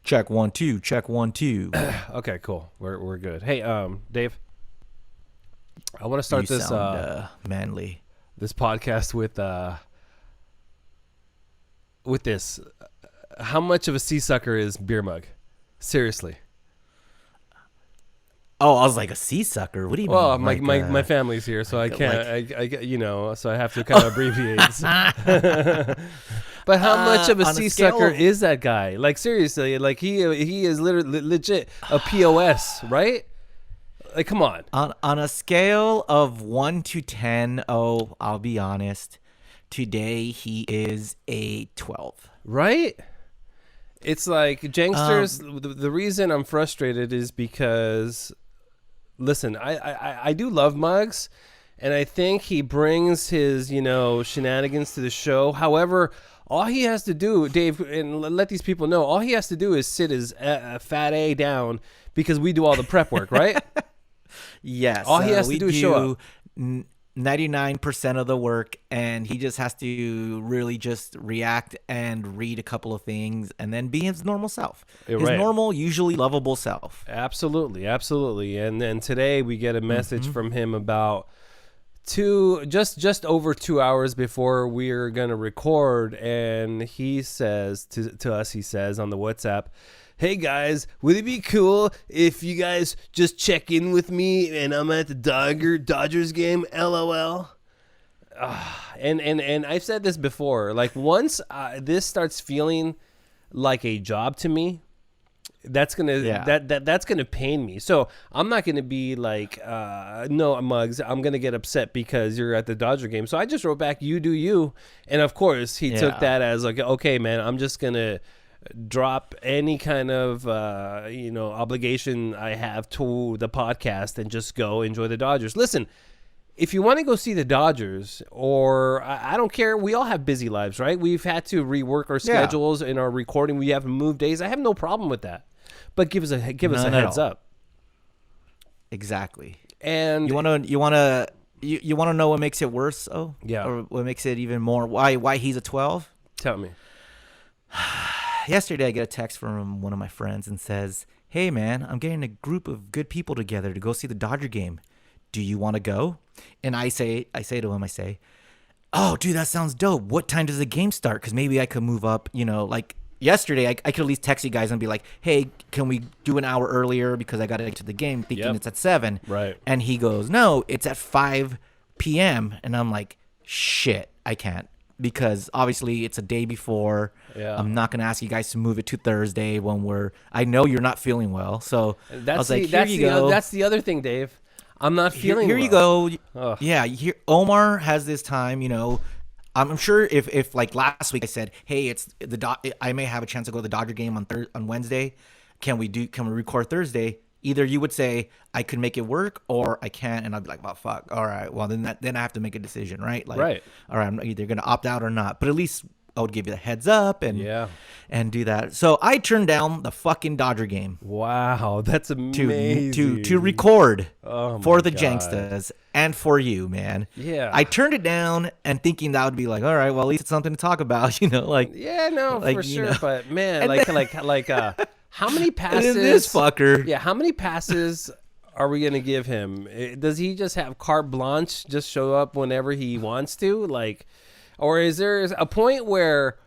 Check 1 2. Check 1 2. Okay, cool. We're good. Hey, Dave, I want to start You this sound manly. this podcast with this. How much of a sea sucker is Beer Mug? Seriously. Oh, I was like a sea sucker. What do you Well, mean? my family's here, so I can't. I so I have to kind of abbreviate. But how much of a sea sucker is that guy? Like seriously, like he is literally legit a POS, right? Like come on. On a scale of 1 to 10, I'll be honest. Today he is a 12. Right? It's like Janksters. The reason I'm frustrated is because, listen, I do love Muggs, and I think he brings his shenanigans to the show. However, all he has to do, Dave, and let these people know, all he has to do is sit his fat A down because we do all the prep work, right? Yes. All he has to do is show up. 99% of the work, and he just has to really just react and read a couple of things and then be his normal self. His normal, usually lovable self. Absolutely. And then today we get a message from him about just over 2 hours before we're going to record, and he says to us, he says on the WhatsApp, "Hey guys, would it be cool if you guys just check in with me and I'm at the Dodgers game, LOL." And I've said this before, like once this starts feeling like a job to me, that's gonna pain me. So I'm not gonna be like, no, Muggs, I'm gonna get upset because you're at the Dodger game. So I just wrote back, "You do you," and of course he took that as like, okay, man, I'm just gonna drop any kind of obligation I have to the podcast and just go enjoy the Dodgers. Listen, if you want to go see the Dodgers, or I don't care, we all have busy lives, right? We've had to rework our schedules and our recording. We have to move days. I have no problem with that, but give us a heads up. Exactly. And you want to know what makes it worse? Oh, yeah. Or what makes it even more? Why he's a 12? Tell me. Yesterday, I get a text from one of my friends and says, "Hey, man, I'm getting a group of good people together to go see the Dodger game. Do you want to go?" And I say to him, "Oh, dude, that sounds dope. What time does the game start? Because maybe I could move up, like yesterday, I could at least text you guys and be like, hey, can we do an hour earlier because I got to get to the game thinking it's at 7. Right. And he goes, no, it's at 5 p.m. And I'm like, shit, I can't. Because obviously it's a day before. Yeah. I'm not going to ask you guys to move it to Thursday when I know you're not feeling well. So I was like, here you go. That's the other thing, Dave. I'm not feeling Here well. you go. Ugh. Yeah. Omar has this time, I'm sure if like last week I said, hey, it's I may have a chance to go to the Dodger game on Wednesday. Can we record Thursday? Either you would say I could make it work or I can't, and I'd be like, well, fuck. All right, well then I have to make a decision, right? Like, right. All right, I'm either gonna opt out or not. But at least I would give you the heads up and do that. So I turned down the fucking Dodger game. Wow, that's amazing. To record for the God. Janksters and for you, man. Yeah. I turned it down and thinking that would be like, all right, well at least it's something to talk about, like. Yeah, no, like, for sure. But man, like how many passes? This fucker. Yeah, how many passes are we gonna give him? Does he just have carte blanche, just show up whenever he wants to, like, or is there a point where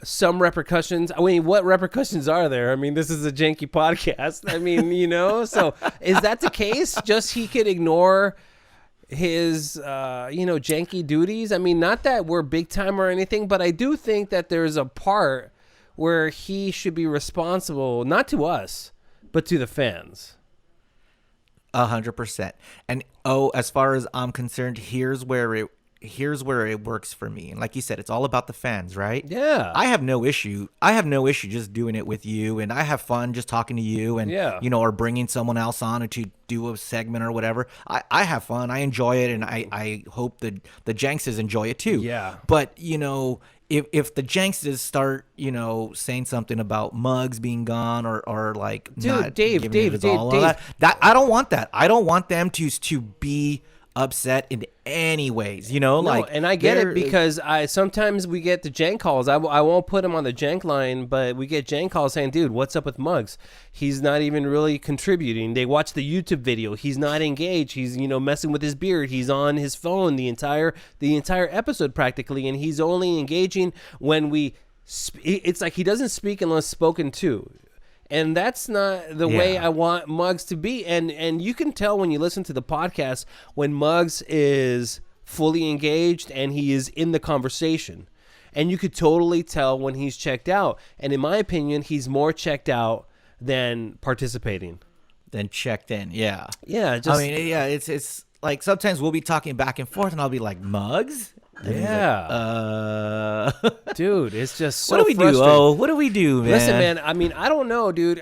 some repercussions? I mean, what repercussions are there? I mean, this is a janky podcast. I mean, so is that the case? Just he could ignore his janky duties? I mean, not that we're big time or anything, but I do think that there's a part where he should be responsible, not to us, but to the fans. 100%. And as far as I'm concerned, here's where it works for me. And like you said, it's all about the fans, right? Yeah. I have no issue just doing it with you, and I have fun just talking to you and or bringing someone else on to do a segment or whatever. I have fun. I enjoy it, and I hope that the Janksters enjoy it too. Yeah. But if the Janksters start, saying something about Muggs being gone or like Dude, not Dave, that I don't want that. I don't want them to be upset in any ways, you know? No, and I get it because sometimes we get the Jank calls. I won't put him on the Jank line, but we get Jank calls saying, dude, what's up with Muggs? He's not even really contributing. They watch the YouTube video. He's not engaged. He's, messing with his beard. He's on his phone the entire episode practically, and he's only engaging when it's like he doesn't speak unless spoken to. And that's not the way I want Muggs to be. And you can tell when you listen to the podcast when Muggs is fully engaged and he is in the conversation. And you could totally tell when he's checked out. And in my opinion, he's more checked out than participating. Than checked in, yeah. Yeah. It's like sometimes we'll be talking back and forth and I'll be like, Muggs? Yeah. Like, dude, it's just so what do we do? Oh, what do we do, man? Listen, man, I mean, I don't know, dude.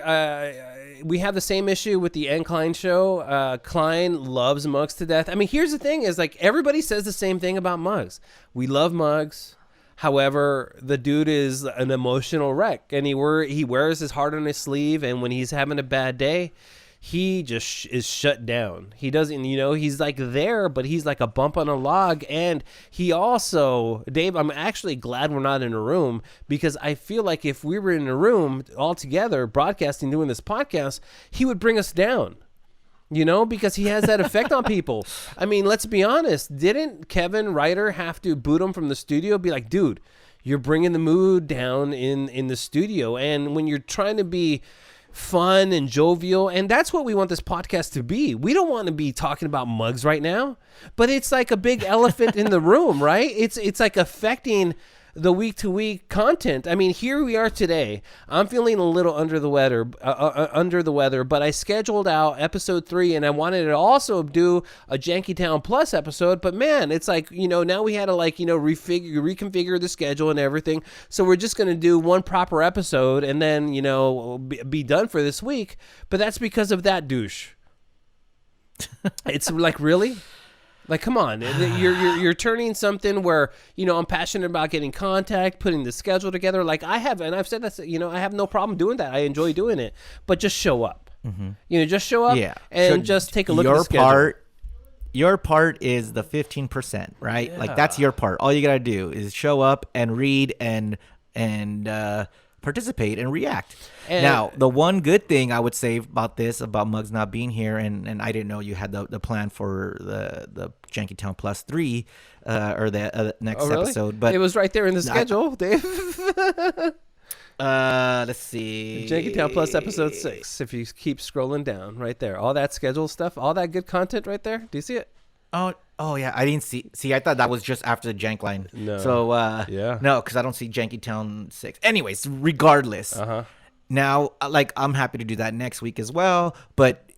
We have the same issue with the N. Klein show. Klein loves Muggs to death. I mean, here's the thing is like everybody says the same thing about Muggs. We love Muggs. However, the dude is an emotional wreck and he wears his heart on his sleeve. And when he's having a bad day, he just is shut down. He doesn't, he's like there, but he's like a bump on a log. And he also, Dave, I'm actually glad we're not in a room because I feel like if we were in a room all together broadcasting, doing this podcast, he would bring us down, because he has that effect on people. I mean, let's be honest. Didn't Kevin Ryder have to boot him from the studio? Be like, dude, you're bringing the mood down in the studio. And when you're trying to be fun and jovial, and that's what we want this podcast to be. We don't want to be talking about Muggs right now, but it's like a big elephant in the room, right? It's like affecting the week-to-week content. I mean, here we are today. I'm feeling a little under the weather, but I scheduled out episode 3, and I wanted to also do a Janky Town Plus episode. But man, it's like now we had to reconfigure the schedule and everything. So we're just gonna do one proper episode and then be done for this week. But that's because of that douche. It's like, really. Like, come on, you're turning something where, I'm passionate about getting contact, putting the schedule together. Like I have, and I've said that, I have no problem doing that. I enjoy doing it, but just show up, just show up and just take a look at the schedule. Your part is the 15%, right? Yeah. Like that's your part. All you got to do is show up and read and participate and react. And now, the one good thing I would say about Muggs not being here, and I didn't know you had the plan for the Janky Town Plus 3 or the next episode, but it was right there in the schedule, Dave. Let's see. Janky Town Plus episode 6. If you keep scrolling down, right there, all that schedule stuff, all that good content, right there. Do you see it? Oh yeah, I didn't see. See, I thought that was just after the Jank line. No. So no, because I don't see Janky Town 6. Anyways, regardless. Now, like, I'm happy to do that next week as well. But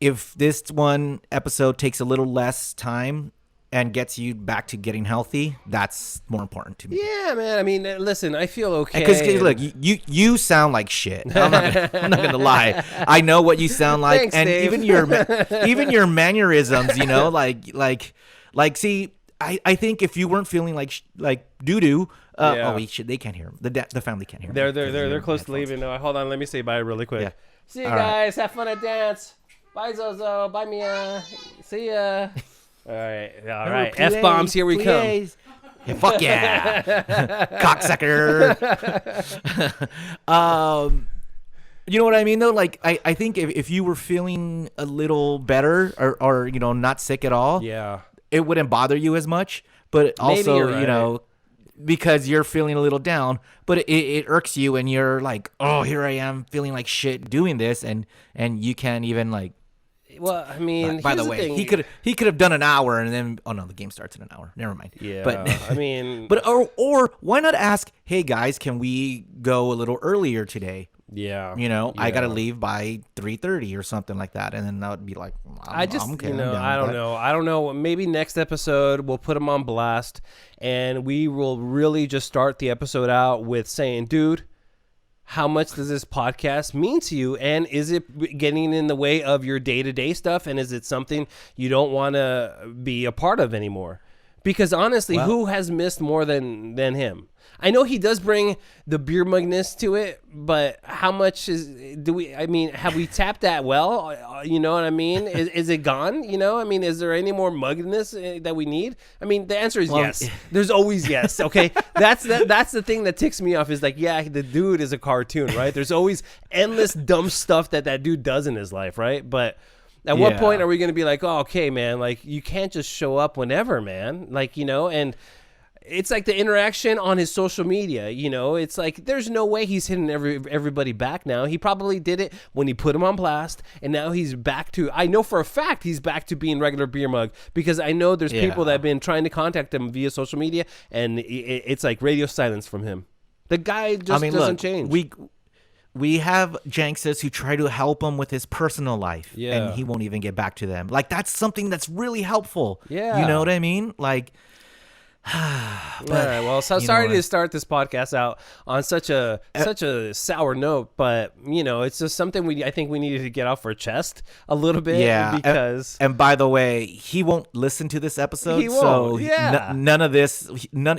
if this one episode takes a little less time and gets you back to getting healthy, that's more important to me. Yeah, man. I mean, listen, I feel okay. Because look, you sound like shit. I'm not gonna lie. I know what you sound like. Thanks, and Dave. even your mannerisms, see, I think if you weren't feeling like doo doo. They can't hear him. The family can't hear him. They're close to leaving. No, hold on. Let me say bye really quick. Yeah. See you guys. Have fun at dance. Bye, Zozo. Bye, Mia. See ya. All right. F-bombs, here we come. Yeah, fuck yeah. Cocksucker. You know what I mean, though? Like, I think if you were feeling a little better or not sick at all, it wouldn't bother you as much. But also, because you're feeling a little down, but it irks you and you're like, oh, here I am feeling like shit doing this. And you can't even like. Well, I mean, by the way, he could have done an hour and then the game starts in an hour. Never mind. Yeah, but I mean, but or why not ask? Hey guys, can we go a little earlier today? Yeah, I gotta leave by 3:30 or something like that, and then that would be like, I don't know. Maybe next episode we'll put him on blast, and we will really just start the episode out with saying, dude, how much does this podcast mean to you? And is it getting in the way of your day-to-day stuff? And is it something you don't want to be a part of anymore? Because honestly, who has missed more than him? I know he does bring the beer mugness to it, but how much have we tapped that well? You know what I mean? Is it gone? You know, I mean, is there any more mugness that we need? I mean, the answer is yes. There's always yes. Okay. That's the thing that ticks me off is like, yeah, the dude is a cartoon, right? There's always endless dumb stuff that dude does in his life, right? But at what point are we going to be like, oh, okay, man, like you can't just show up whenever, man. Like, you know, and it's like the interaction on his social media, you know, it's like there's no way he's hitting everybody back now. He probably did it when he put him on blast, and now he's back to, I know for a fact he's back to being regular beer mug, because I know there's people that have been trying to contact him via social media, and it's like radio silence from him. The guy just doesn't change. We have Jankses who try to help him with his personal life, and he won't even get back to them. Like, that's something that's really helpful. Yeah. You know what I mean? Like, but, all right, well, so sorry to start this podcast out on such a sour note, but you know, it's just something I think we needed to get off our chest a little bit. Yeah, because and by the way, he won't listen to this episode, he won't. So none of this,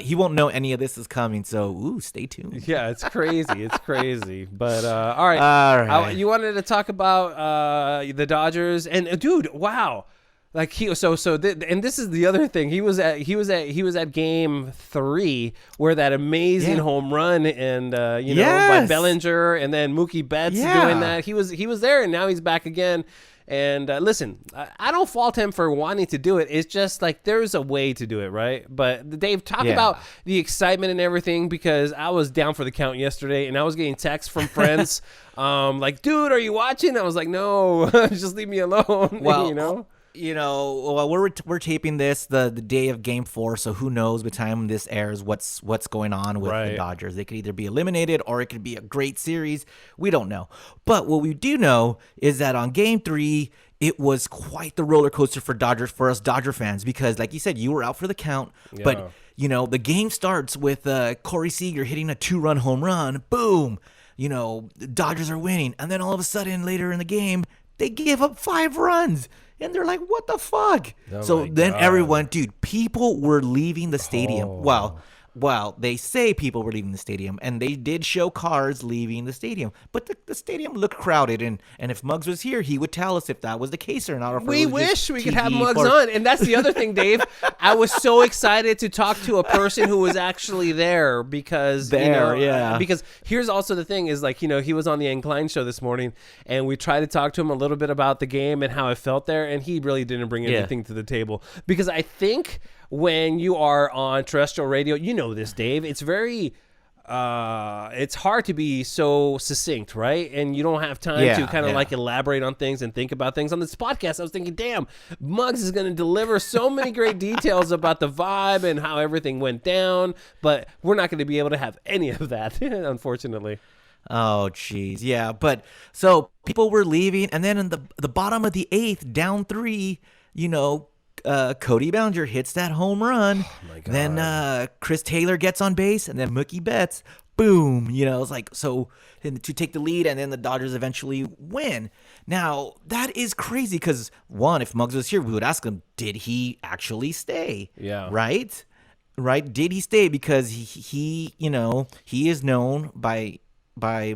he won't know any of this is coming. So stay tuned. Yeah, it's crazy, it's crazy. But all right. You wanted to talk about the Dodgers, and dude, wow. Like and this is the other thing. He was at game 3 where that amazing home run and by Bellinger, and then Mookie Betts doing that. He was there, and now he's back again. And listen, I don't fault him for wanting to do it. It's just like there's a way to do it, right? But Dave, talk about the excitement and everything, because I was down for the count yesterday, and I was getting texts from friends like, dude, are you watching? I was like, no, just leave me alone. Well, well, we're taping this the day of Game 4, so who knows by the time this airs what's going on with the Dodgers. They could either be eliminated or it could be a great series. We don't know. But what we do know is that on Game 3, it was quite the roller coaster for us Dodger fans, because like you said, you were out for the count, but the game starts with Corey Seager hitting a 2-run home run. Boom. The Dodgers are winning, and then all of a sudden later in the game, they give up 5 runs. And they're like, what the fuck? Oh, so then everyone, dude, people were leaving the stadium. Oh. Well, they say people were leaving the stadium, and they did show cars leaving the stadium. But the stadium looked crowded, and if Muggs was here, he would tell us if that was the case or not. We wish we could have Muggs on. And that's the other thing, Dave. I was so excited to talk to a person who was actually there, because because here's also the thing is, like, he was on the Incline show this morning, and we tried to talk to him a little bit about the game and how it felt there, and he really didn't bring anything to the table, because I think when you are on terrestrial radio, you know this, Dave, it's very it's hard to be so succinct, right? And you don't have time to kind of like elaborate on things and think about things. On this podcast, I was thinking, damn, Muggs is going to deliver so many great details about the vibe and how everything went down, but we're not going to be able to have any of that, unfortunately. Oh, jeez. Yeah, but so people were leaving, and then in the bottom of the 8th, down 3, Cody Bellinger hits that home run. Oh my God. Then Chris Taylor gets on base, and then Mookie Betts, boom. It's like, so to take the lead, and then the Dodgers eventually win. Now, that is crazy because, one, if Muggs was here, we would ask him, did he actually stay? Yeah. Right? Did he stay? Because he is known by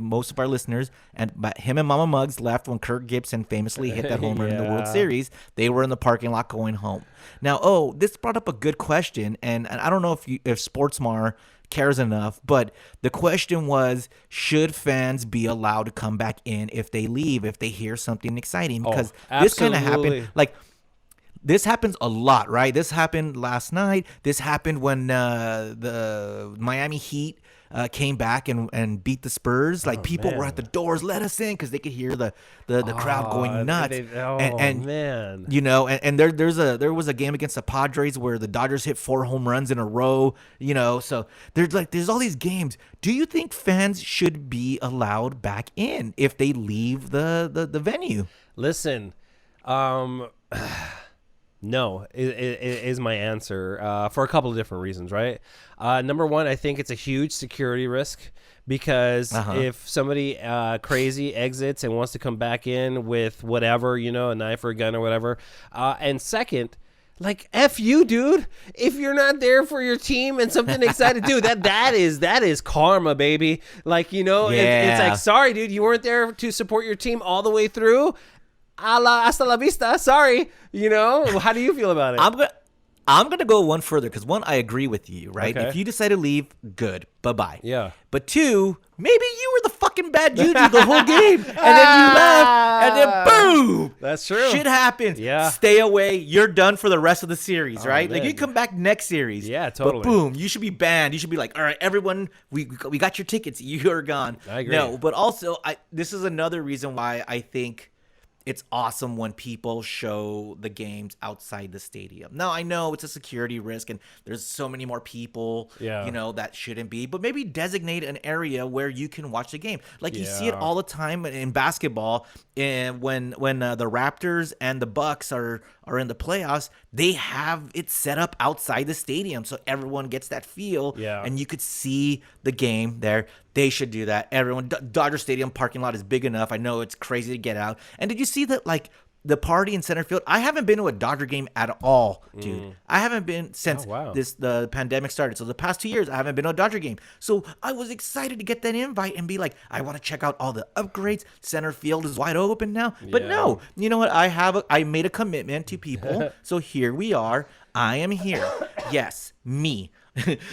most of our listeners, but him and Mama Muggs left when Kirk Gibson famously hit that home run in the World Series. They were in the parking lot going home. Now, this brought up a good question, and I don't know if Sportsmar cares enough, but the question was, should fans be allowed to come back in if they leave, if they hear something exciting? Because this kind of happened, like, this happens a lot, right? This happened last night. This happened when the Miami Heat came back and beat the Spurs. Like, people were at the doors, let us in, because they could hear the crowd going nuts. Man. And there was a game against the Padres where the Dodgers hit 4 home runs in a row. So there's all these games. Do you think fans should be allowed back in if they leave the venue? Listen, no, is my answer for a couple of different reasons, right? Number one, I think it's a huge security risk, because if somebody crazy exits and wants to come back in with whatever, a knife or a gun or whatever, and second, Like, F you, dude. If you're not there for your team and something excited, dude, that is karma, baby. Like, you know, it's like, sorry, dude, you weren't there to support your team all the way through. Hasta la vista. Sorry. You know, how do you feel about it? I'm gonna go one further because one, I agree with you, right? Okay. If you decide to leave, good, bye. Yeah. But two, maybe you were the fucking bad juju the whole game, and then you left, and then boom, that's true. Shit happens. Yeah. Stay away. You're done for the rest of the series, right? Man. Like you come back next series. Yeah, totally. But boom, you should be banned. You should be like, all right, everyone, we got your tickets. You're gone. I agree. No, but also, this is another reason why I think it's awesome when people show the games outside the stadium. Now, I know it's a security risk and there's so many more people, you know, that shouldn't be, but maybe designate an area where you can watch the game. Like you see it all the time in basketball, and when the Raptors and the Bucks are in the playoffs, they have it set up outside the stadium so everyone gets that feel, and you could see the game there. They should do that. Everyone, Dodger Stadium parking lot is big enough. I know it's crazy to get out. And did you see that, like, the party in center field? I haven't been to a Dodger game at all, dude. I haven't been since the pandemic started. So the past 2 years, I haven't been to a Dodger game. So I was excited to get that invite and be like, I want to check out all the upgrades. Center field is wide open now. But no, you know what? I made a commitment to people. So here we are. I am here. Yes, me.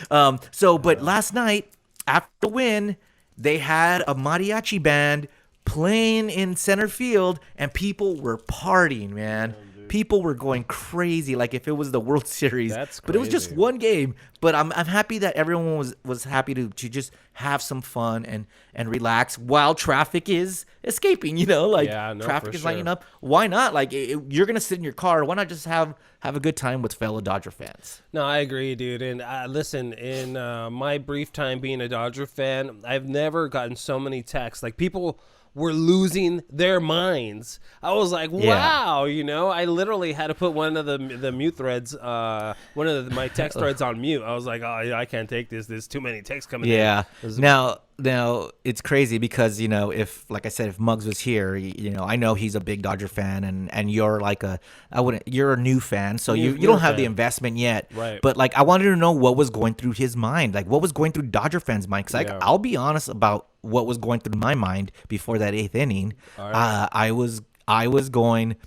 But last night, after the win, they had a mariachi band playing in center field, and people were partying, man. People were going crazy, like if it was the World Series. That's crazy. But it was just one game. But I'm happy that everyone was happy to just have some fun and relax while traffic is escaping. You know, like traffic is lining up. Why not? Like you're gonna sit in your car. Why not just have a good time with fellow Dodger fans? No, I agree, dude. And listen, in my brief time being a Dodger fan, I've never gotten so many texts. Like people were losing their minds. I was like, wow, you know, I literally had to put one of the mute threads, one of my text threads on mute. I was like, oh, I can't take this. There's too many texts coming in. Yeah. Now it's crazy because, you know, if, like I said, if Muggs was here, you know, I know he's a big Dodger fan and you're like you're a new fan. So you don't have the investment yet. Right. But like, I wanted to know what was going through his mind. Like what was going through Dodger fans' mind. Cause I'll be honest about what was going through my mind before that 8th inning. Right. I was going,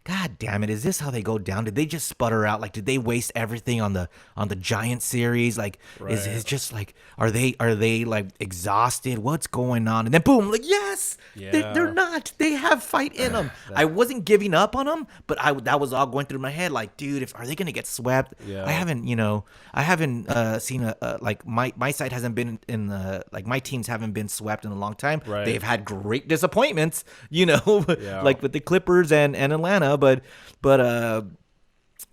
God damn it! Is this how they go down? Did they just sputter out? Like, did they waste everything on the Giant series? Like, is it just like are they like exhausted? What's going on? And then boom, like yes, they're not. They have fight in them. I wasn't giving up on them, but that was all going through my head. Like, dude, are they gonna get swept? Yeah. I haven't seen like my side hasn't been in the like my teams haven't been swept in a long time. Right. They've had great disappointments, you know, like with the Clippers and Atlanta. But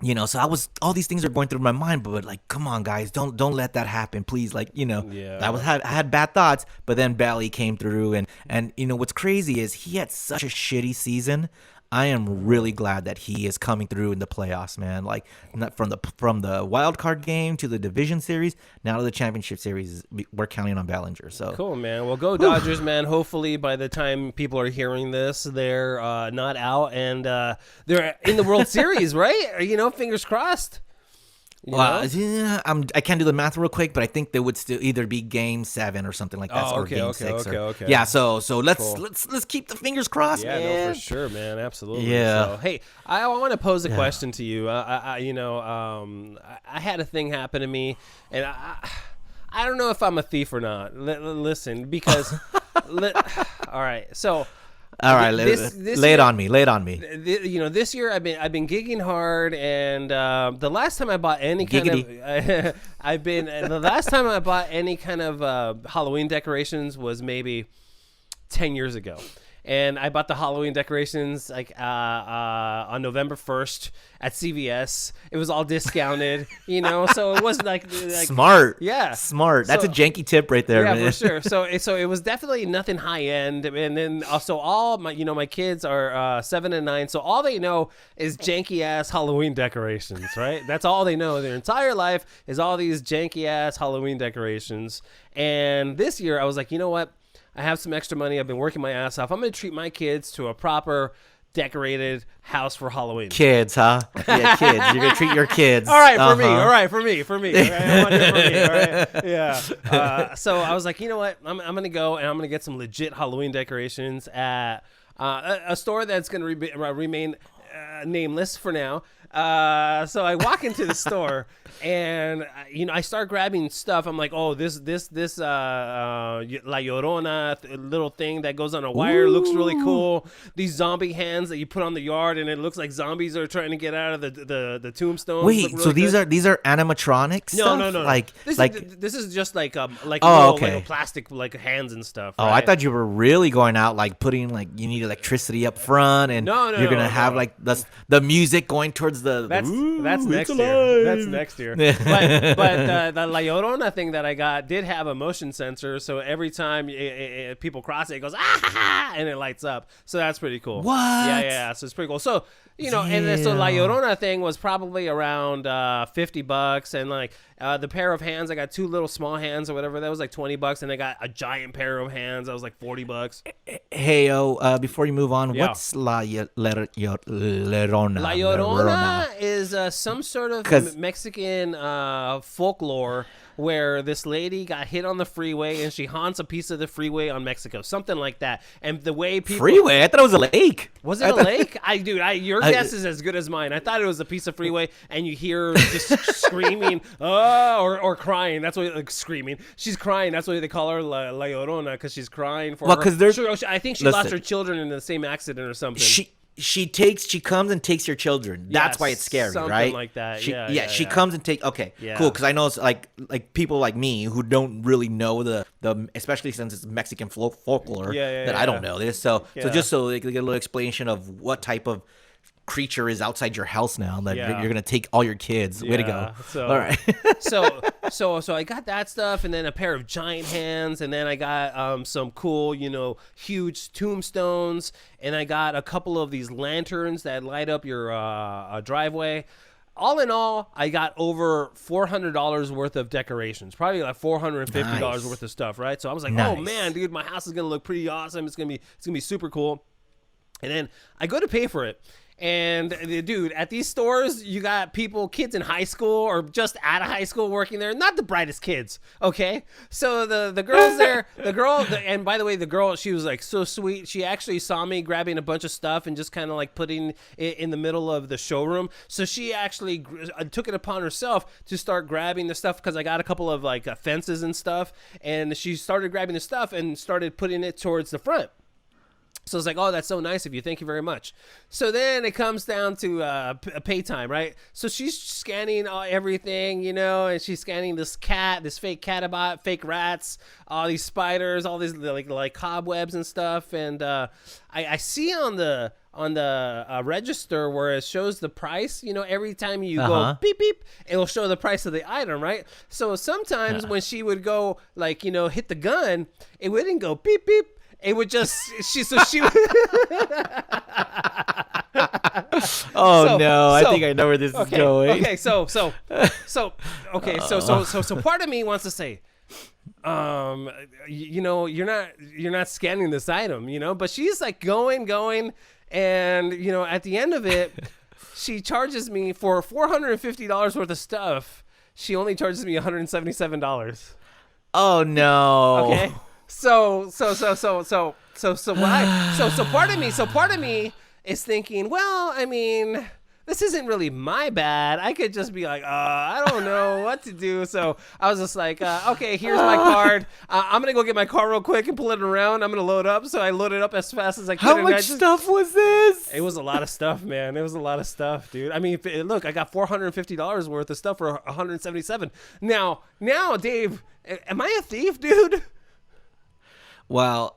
you know, so all these things are going through my mind, but like, come on, guys, don't let that happen, please. Like, you know, I had bad thoughts, but then Bally came through, and you know what's crazy is he had such a shitty season. I am really glad that he is coming through in the playoffs, man. Like not from the wild card game to the division series, now to the championship series. We're counting on Ballinger. So cool, man. Well, go Dodgers, man. Hopefully, by the time people are hearing this, they're not out and they're in the World Series, right? You know, fingers crossed. I can't do the math real quick, but I think they would still either be Game 7 or something like that, or Game 6. Okay. Yeah, so let's keep the fingers crossed. Yeah, man. no, for sure, man, absolutely. Yeah. So, hey, I want to pose a question to you. I had a thing happen to me, and I don't know if I'm a thief or not. Listen, because all right, so. All right, lay it on me. You know, this year I've been gigging hard, and the last time I bought any kind of Halloween decorations was maybe 10 years ago. And I bought the Halloween decorations like on November 1st at CVS. It was all discounted, you know, so it wasn't like smart. Yeah, smart. That's a janky tip right there, man. Yeah, for sure. So it was definitely nothing high end. And then also all my kids are 7 and 9, so all they know is janky ass Halloween decorations, right? That's all they know. Their entire life is all these janky ass Halloween decorations. And this year I was like, you know what? I have some extra money. I've been working my ass off. I'm going to treat my kids to a proper decorated house for Halloween. Kids, huh? Yeah, kids. You're gonna treat your kids. All right, for me. All right, for me. All right, I want it for me. All right, yeah. So I was like, you know what? I'm gonna go and I'm gonna get some legit Halloween decorations at a store that's gonna remain nameless for now. So I walk into the store and I start grabbing stuff. I'm like, oh, this La Llorona little thing that goes on a wire looks really cool. These zombie hands that you put on the yard and it looks like zombies are trying to get out of the tombstones. Wait, really so these are animatronics? No. Like this is just like little plastic like hands and stuff. Oh, right? I thought you were really going out like putting like you need electricity up front and you're gonna have like the music going towards that's next year. That's next year. But the La Llorona thing that I got did have a motion sensor, so every time people cross it, it goes and it lights up. So that's pretty cool. What? Yeah. So it's pretty cool. So and so La Llorona thing was probably around $50, and like the pair of hands, I got two little small hands or whatever. That was like $20, and I got a giant pair of hands. That was like $40. Hey, before you move on, what's La Llorona? La Llorona is some sort of Mexican folklore where this lady got hit on the freeway and she haunts a piece of the freeway on Mexico, something like that. And the way people freeway, I thought it was a lake. Was it a lake? Your guess is as good as mine. I thought it was a piece of freeway, and you hear just screaming, or crying. That's what like screaming. She's crying. That's why they call her La Llorona, because she's crying for. Well, because I think she lost her children in the same accident or something. She comes and takes your children. That's why it's scary, something right? Something like that. She comes and take. Okay, cool. Because I know it's like people like me who don't really know the especially since it's Mexican folklore that I don't know this. So just so they can get a little explanation of what type of creature is outside your house now that you're gonna take all your kids. Way to go! So, all right. so I got that stuff, and then a pair of giant hands, and then I got some cool, huge tombstones, and I got a couple of these lanterns that light up your driveway. All in all, I got over $400 worth of decorations, probably like $450 worth of stuff, right? So I was like, oh man, dude, my house is gonna look pretty awesome. It's gonna be super cool. And then I go to pay for it. And dude, at these stores, you got kids in high school or just out of high school working there. Not the brightest kids, okay? So the girl's there. And by the way, the girl, she was like so sweet. She actually saw me grabbing a bunch of stuff and just kind of like putting it in the middle of the showroom. So she actually took it upon herself to start grabbing the stuff because I got a couple of like fences and stuff. And she started grabbing the stuff and started putting it towards the front. So it's like, oh, that's so nice of you. Thank you very much. So then it comes down to pay time, right? So she's scanning everything, and she's scanning this fake cat about fake rats, all these spiders, all these like cobwebs and stuff. And I see on the register where it shows the price, every time you go beep beep, it'll show the price of the item, right? So sometimes when she would go like hit the gun, it wouldn't go beep beep. It would just I think I know where this is going. Okay, so part of me wants to say, you're not scanning this item, but she's like going, and at the end of it, she charges me for $450 worth of stuff. She only charges me $177. Oh no. Okay. So part of me is thinking, well, I mean, this isn't really my bad. I could just be like, I don't know what to do. So I was just like, okay, here's my card. I'm going to go get my car real quick and pull it around. I'm going to load up. So I loaded up as fast as I could. How much stuff was this? It was a lot of stuff, man. It was a lot of stuff, dude. I mean, look, I got $450 worth of stuff for $177. Now, Dave, am I a thief, dude? Well,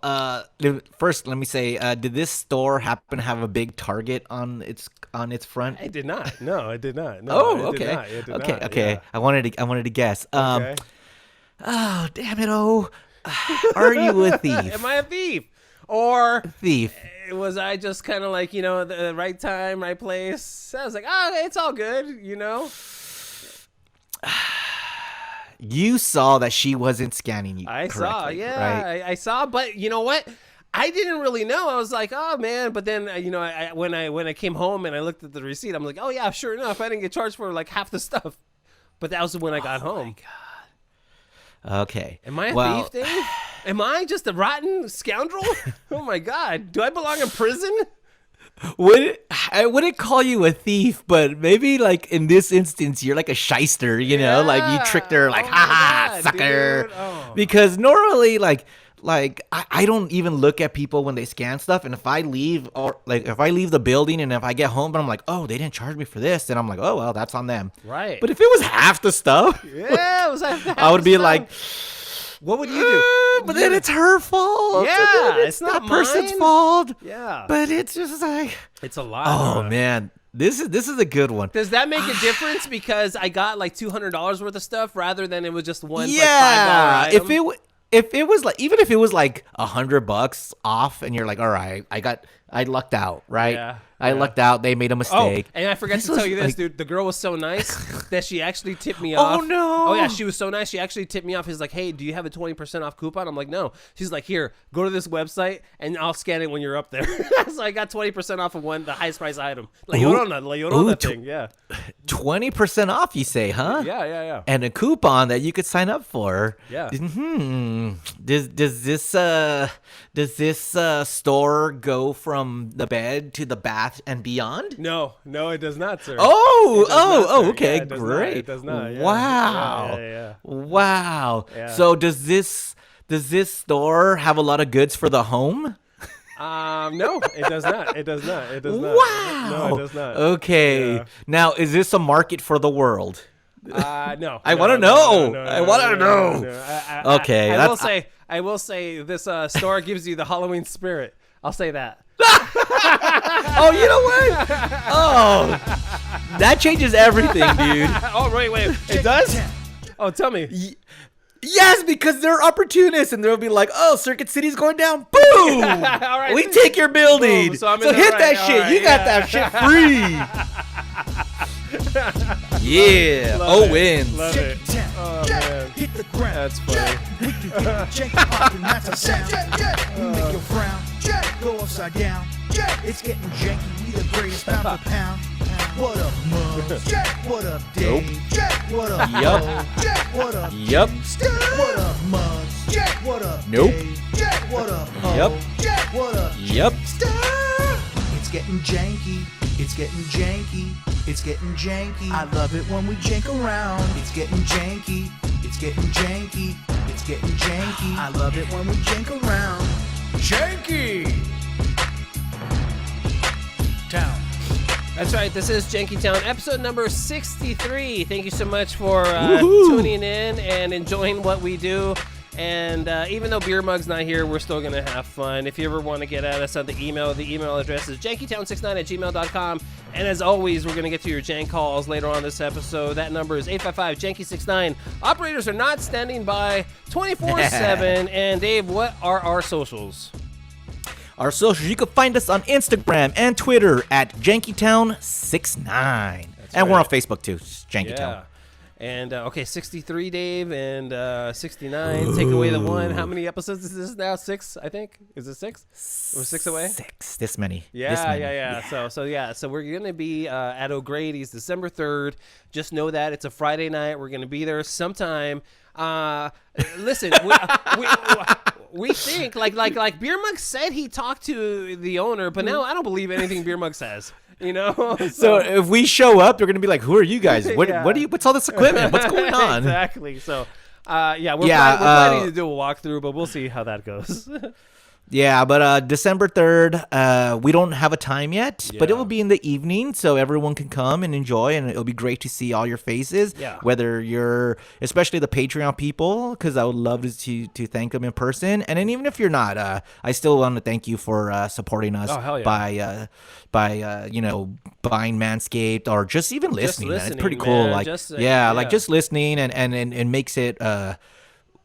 first let me say, did this store happen to have a big Target on its front? I did not. No, I did not. No, oh, okay. Okay. Yeah. I wanted to guess. Okay. Oh, damn it! Oh, are you a thief? Am I a thief? Or thief? Was I just kind of like the right time, right place? I was like, it's all good, You saw that she wasn't scanning you. I correctly, saw, yeah, right? I saw, but you know what? I didn't really know. I was like, oh man, but then when I came home and I looked at the receipt, I'm like, oh yeah, sure enough, I didn't get charged for like half the stuff. But that was when I got home. My God. Okay. Am I a thief, Dave? Am I just a rotten scoundrel? Oh my God, do I belong in prison? I wouldn't call you a thief, but maybe like in this instance, you're like a shyster, you know, like you tricked her, like, ha, sucker. Oh. Because normally, like I don't even look at people when they scan stuff, and if I leave the building and if I get home and I'm like, oh, they didn't charge me for this, then I'm like, oh well, that's on them. Right. But if it was half the stuff, it was half I would be like, what would you do? But then it's her fault. Yeah, it's not that person's mine. fault. Yeah. But it's just like, it's a lot. Oh man, this is a good one. Does that make a difference because I got like $200 worth of stuff rather than it was just one? Yeah. Like $5 item? If it was like, even if it was like $100 off, and you're like, all right, I lucked out, right? Yeah. I lucked out. They made a mistake. Oh, and I forgot to tell you this, dude. The girl was so nice that she actually tipped me off. Oh, no. Oh, yeah. She was so nice. She actually tipped me off. She's like, hey, do you have a 20% off coupon? I'm like, no. She's like, here, go to this website, and I'll scan it when you're up there. So I got 20% off of the highest price item. La Llorona thing, yeah. 20% off, you say, huh? Yeah. And a coupon that you could sign up for. Yeah. Does this store go from the bed to the bath and beyond? No, it does not, sir. Okay, great. It does not. Yeah. Wow. Yeah. Wow. Yeah. So does this store have a lot of goods for the home? No, it does not. It does not. Wow. No, it does not. Okay. Yeah. Now, is this a market for the world? No. I want to know. I want to know. Okay. I will say this store gives you the Halloween spirit. I'll say that. Oh, you know what? Oh, that changes everything, dude. Oh, wait. It does? Oh, tell me. Yes, because they're opportunists, and they'll be like, "Oh, Circuit City's going down. Boom! All right. We take your building. Boom. So hit that shit. Right. You got that shit free." Yeah. Love wins. Love it. Oh, man. Hit the ground. That's funny. We can get jank up and that's a sound. We make you frown. Go upside down. It's getting janky. We the greatest pound for pound. What up, Muggs? What up, Dave? What up, Yup. What up, Yup. What up, Muggs? What up, Nope. Dave? What up, Yup. What up, Yup. It's getting janky. It's getting janky. It's getting janky. I love it when we jank around. It's getting janky. It's getting janky. It's getting janky. I love it when we jank around. Janky Town. That's right. This is Janky Town, episode number 63. Thank you so much for tuning in and enjoying what we do. And even though Beer Mug's not here, we're still going to have fun. If you ever want to get at us on the email address is jankytown69@gmail.com. And as always, we're going to get to your jank calls later on this episode. That number is 855-JANKY69. Operators are not standing by 24/7. And Dave, what are our socials? Our socials, you can find us on Instagram and Twitter at JankyTown69. And we're on Facebook too, JankyTown. And, 63, Dave, and 69. Take away the one. How many episodes is this now? 6, I think? Is it 6? We're 6 away? 6. This many. Yeah. So we're going to be at O'Grady's December 3rd. Just know that. It's a Friday night. We're going to be there sometime. Listen, we think, like Beer Mug said he talked to the owner, but now I don't believe anything Beer Mug says. You know, so if we show up, they're gonna be like, "Who are you guys? What's all this equipment? What's going on?" Exactly. So, we're planning to do a walkthrough, but we'll see how that goes. Yeah, but December 3rd, we don't have a time yet, but it will be in the evening, so everyone can come and enjoy, and it'll be great to see all your faces, whether you're, especially the Patreon people, because I would love to thank them in person, and then even if you're not, I still want to thank you for supporting us by buying Manscaped, or just even listening. It's pretty cool. Man. Just listening, and makes it...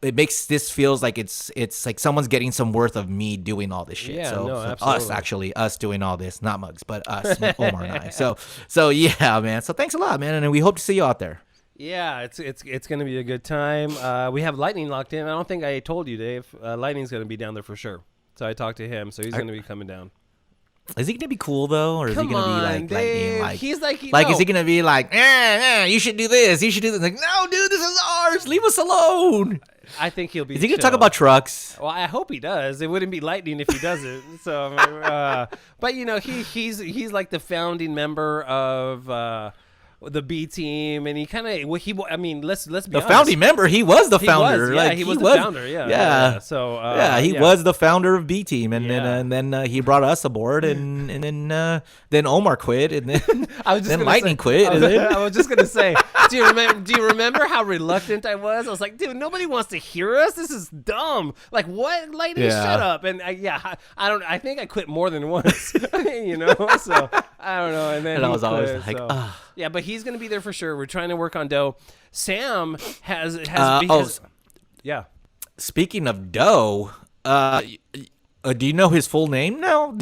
It makes this feels like it's like someone's getting some worth of me doing all this shit. Absolutely. Us doing all this, not Mugs, but us, Omar and I. So yeah, man. So thanks a lot, man, and we hope to see you out there. Yeah, it's gonna be a good time. We have Lightning locked in. I don't think I told you, Dave. Lightning's gonna be down there for sure. So I talked to him. So he's going to be coming down. Is he gonna be cool though, or is he gonna be like Dave. lightning? He's like, is he gonna be like, you should do this, you should do this? Like, no, dude, this is ours. Leave us alone. I think he'll be. Is he gonna talk about trucks? Well, I hope he does. It wouldn't be lightning if he doesn't. So, but he's like the founding member of the B team, and he kind of let's be honest. The founding member, he was the founder. He was the founder. Yeah. So he was the founder of B team, and then he brought us aboard, and then Omar quit, and then Lightning quit. I was just gonna say, do you remember how reluctant I was? I was like, dude, nobody wants to hear us. This is dumb. Like, what? Lightning, shut up. And I think I quit more than once. So I don't know. And then I was always like, yeah, but he's going to be there for sure. We're trying to work on dough. Sam has yeah. Speaking of dough, do you know his full name now?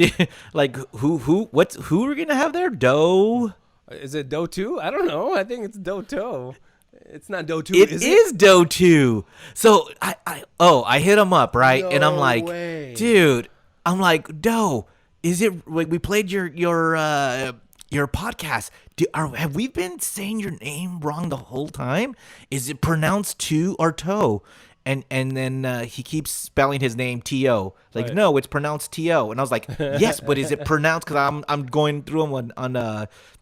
Like who we're gonna have there? Dough? Is it Dough 2? I don't know. I think it's Dough 2. It's not Dough 2. It is Dough 2. So I hit him up, right? And I'm like, dude, Dough, is it like we played your podcast? Have we been saying your name wrong the whole time? Is it pronounced to or toe? And then he keeps spelling his name T-O. Like, right. No, it's pronounced T-O. And I was like, yes, but is it pronounced? Because I'm going through them on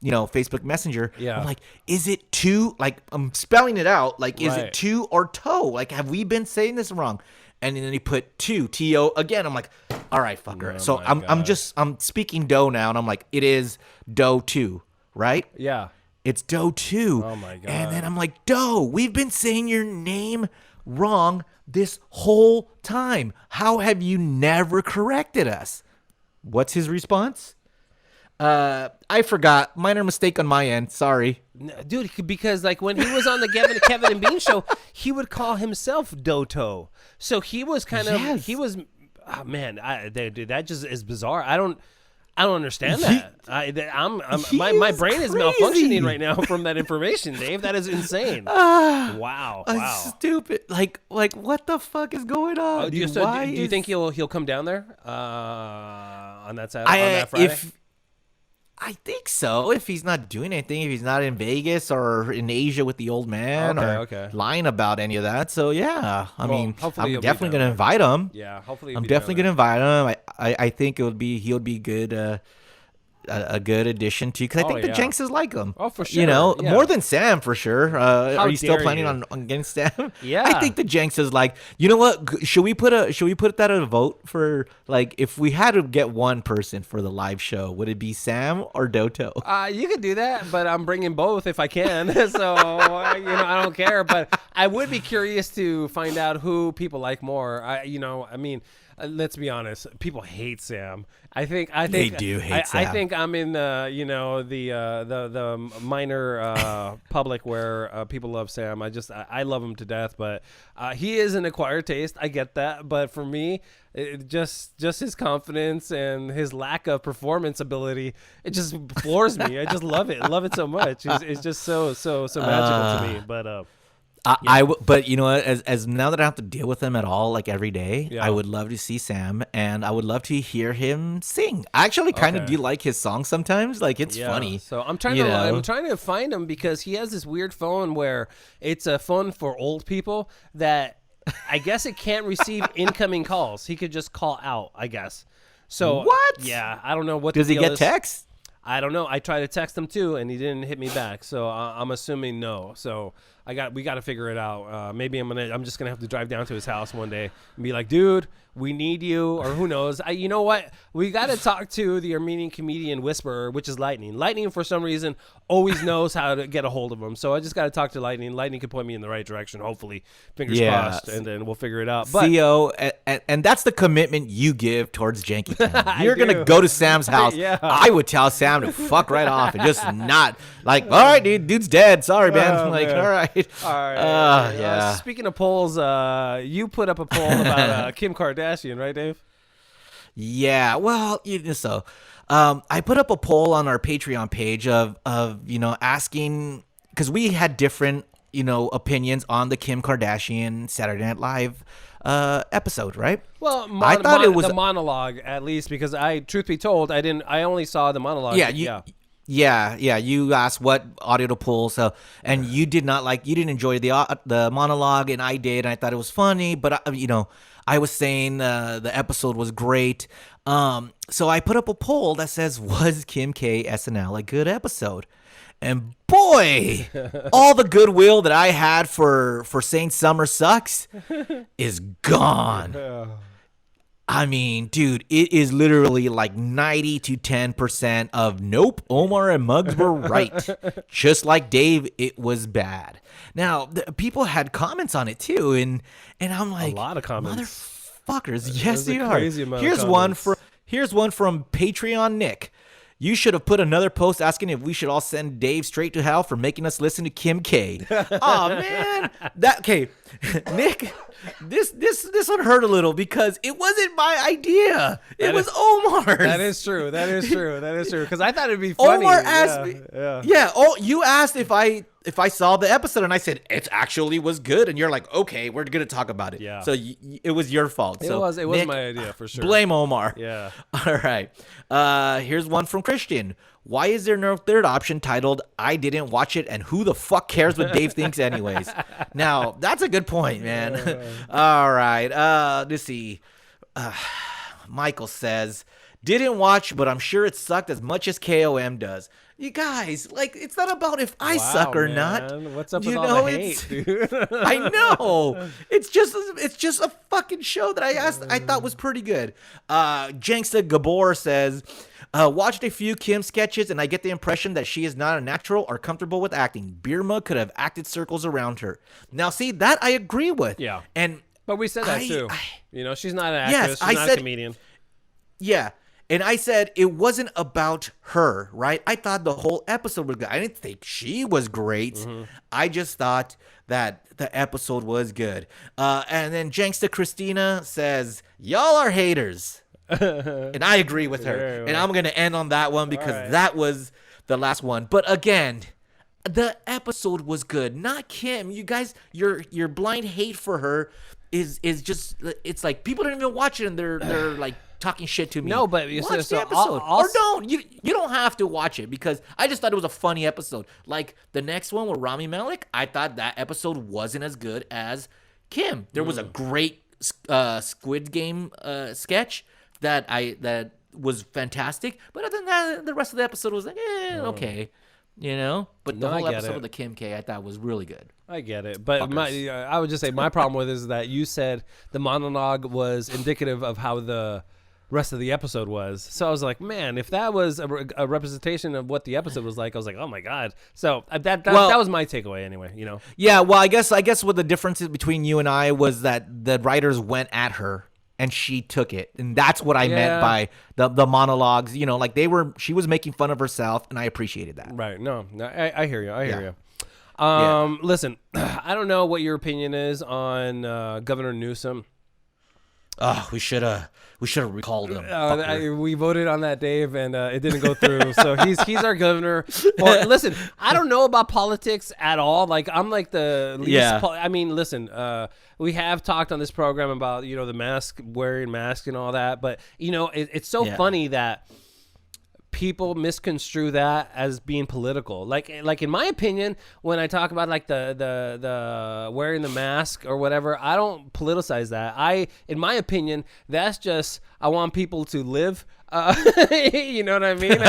Facebook Messenger. Yeah. I'm like, is it to? Like, I'm spelling it out. Like, is it to or toe? Like, have we been saying this wrong? And then he put T-O again. I'm like, all right, fucker. Oh, so I'm speaking dough now, and I'm like, it is dough 2, right? Yeah. It's dough 2. Oh my god. And then I'm like, dough, we've been saying your name wrong this whole time. How have you never corrected us? What's his response? I forgot. Minor mistake on my end. Sorry. No, dude, because like when he was on the Kevin and Bean show, he would call himself Doto. So he was kind of dude, that just is bizarre. I don't understand that. My brain is malfunctioning right now from that information, Dave. That is insane. Wow. Stupid. Like what the fuck is going on? Do you think he'll come down there on that Saturday, on that Friday? I think so. If he's not doing anything, if he's not in Vegas or in Asia with the old man lying about any of that. So, yeah. I'm definitely going to invite him. Yeah, hopefully I'm definitely going to invite him. I think he'll be good a good addition to, because I think the Jenkses like him. Oh, for sure. More than Sam for sure. Are you still planning on getting Sam? Yeah. I think the Jenkses like, you know what? Should we put that at a vote for, like, if we had to get one person for the live show, would it be Sam or Doto? You could do that, but I'm bringing both if I can. So, I don't care, but I would be curious to find out who people like more. Let's be honest. People hate Sam. I think they do hate Sam. I think I'm in the minor public where people love Sam. I love him to death, but he is an acquired taste. I get that, but for me, just his confidence and his lack of performance ability, it just floors me. I just love it. I love it so much. It's just so magical to me. But but you know what? As now that I have to deal with him at all, like every day, I would love to see Sam, and I would love to hear him sing. I actually kind of do like his songs sometimes. Like, it's funny. So I'm trying to find him, because he has this weird phone where it's a phone for old people that I guess it can't receive incoming calls. He could just call out, I guess. So what? Yeah, I don't know what. Does he get texts? I don't know. I tried to text him too, and he didn't hit me back. So I'm assuming no. So we got to figure it out. Maybe I'm just gonna have to drive down to his house one day and be like, dude, we need you, or who knows. You know what? We got to talk to the Armenian comedian whisperer, which is Lightning. Lightning, for some reason, always knows how to get a hold of him. So I just got to talk to Lightning. Lightning can point me in the right direction, hopefully. Fingers crossed, and then we'll figure it out. But Theo, and that's the commitment you give towards Janky Town. You're going to go to Sam's house. I would tell Sam to fuck right off and just not, like, all right, dude's dead. Sorry, man. All right. All right. Speaking of polls, you put up a poll about Kim Kardashian, right, Dave? Yeah, well, I put up a poll on our Patreon page of asking, because we had different opinions on the Kim Kardashian Saturday Night Live episode, right? Well, I thought it was the monologue, at least, because truth be told, I only saw the monologue. Yeah, you asked what audio to pull, and you didn't enjoy the monologue, and I did, and I thought it was funny, but I was saying the episode was great. So I put up a poll that says, was Kim K SNL a good episode? And boy, all the goodwill that I had for saying summer sucks is gone. I mean, dude, it is literally like 90 to 10% of nope, Omar and Muggs were right. Just like Dave, it was bad. Now, people had comments on it too, and I'm like, a lot of comments. Motherfuckers, yes they are. Here's one from Patreon Nick. You should have put another post asking if we should all send Dave straight to hell for making us listen to Kim K. Oh man, Nick, this one hurt a little because it wasn't my idea. It was Omar's. That is true. Because I thought it'd be funny. Omar asked me. Yeah. Oh, you asked if I saw the episode, and I said it actually was good, and you're like, okay, we're gonna talk about it. Yeah. So it was your fault. It was Nick, my idea for sure. Blame Omar. Yeah. All right. Here's one from Christian. Why is there no third option titled "I didn't watch it" and who the fuck cares what Dave thinks anyways? Now that's a good point, man. All right. Let's see. Michael says, didn't watch, but I'm sure it sucked as much as KOM does. You guys, it's not about if I suck or not. What's up with all the hate, dude? I know. It's just a fucking show that I thought was pretty good. Janksta Gabor says, watched a few Kim sketches, and I get the impression that she is not a natural or comfortable with acting. Beer Mug could have acted circles around her. Now, see, that I agree with. Yeah. But we said that too. She's not an actress. She's not a comedian. Yeah. And I said it wasn't about her, right? I thought the whole episode was good. I didn't think she was great. Mm-hmm. I just thought that the episode was good. And then Janksta Christina says, y'all are haters. And I agree with her. And I'm going to end on that one because that was the last one. But again, the episode was good. Not Kim. You guys, your blind hate for her is just, it's like people don't even watch it and they're like, talking shit to me. No, but watch the episode. Or don't. You don't have to watch it because I just thought it was a funny episode. Like the next one with Rami Malek, I thought that episode wasn't as good as Kim. There was a great Squid Game sketch that was fantastic, but other than that, the rest of the episode was like, okay. But the whole episode of the Kim K I thought was really good. I get it. But I would just say my problem with it is that you said the monologue was indicative of how the rest of the episode was. So I was like, man, if that was a representation of what the episode was like, I was like, oh my God. So that was my takeaway anyway, Yeah, well, I guess what the difference between you and I was that the writers went at her and she took it. And that's what I meant by the monologues, she was making fun of herself, and I appreciated that. Right. No, I hear you. I hear you. Listen, I don't know what your opinion is on Governor Newsom. Oh, we should have recalled him. We voted on that, Dave, and it didn't go through. So he's our governor. Well, listen, I don't know about politics at all. Like I'm like the least. Yeah. I mean, listen. We have talked on this program about the wearing masks and all that, but it's so funny that people misconstrue that as being political. Like in my opinion, when I talk about like the wearing the mask or whatever, I don't politicize that. In my opinion, that's just I want people to live. You know what I mean?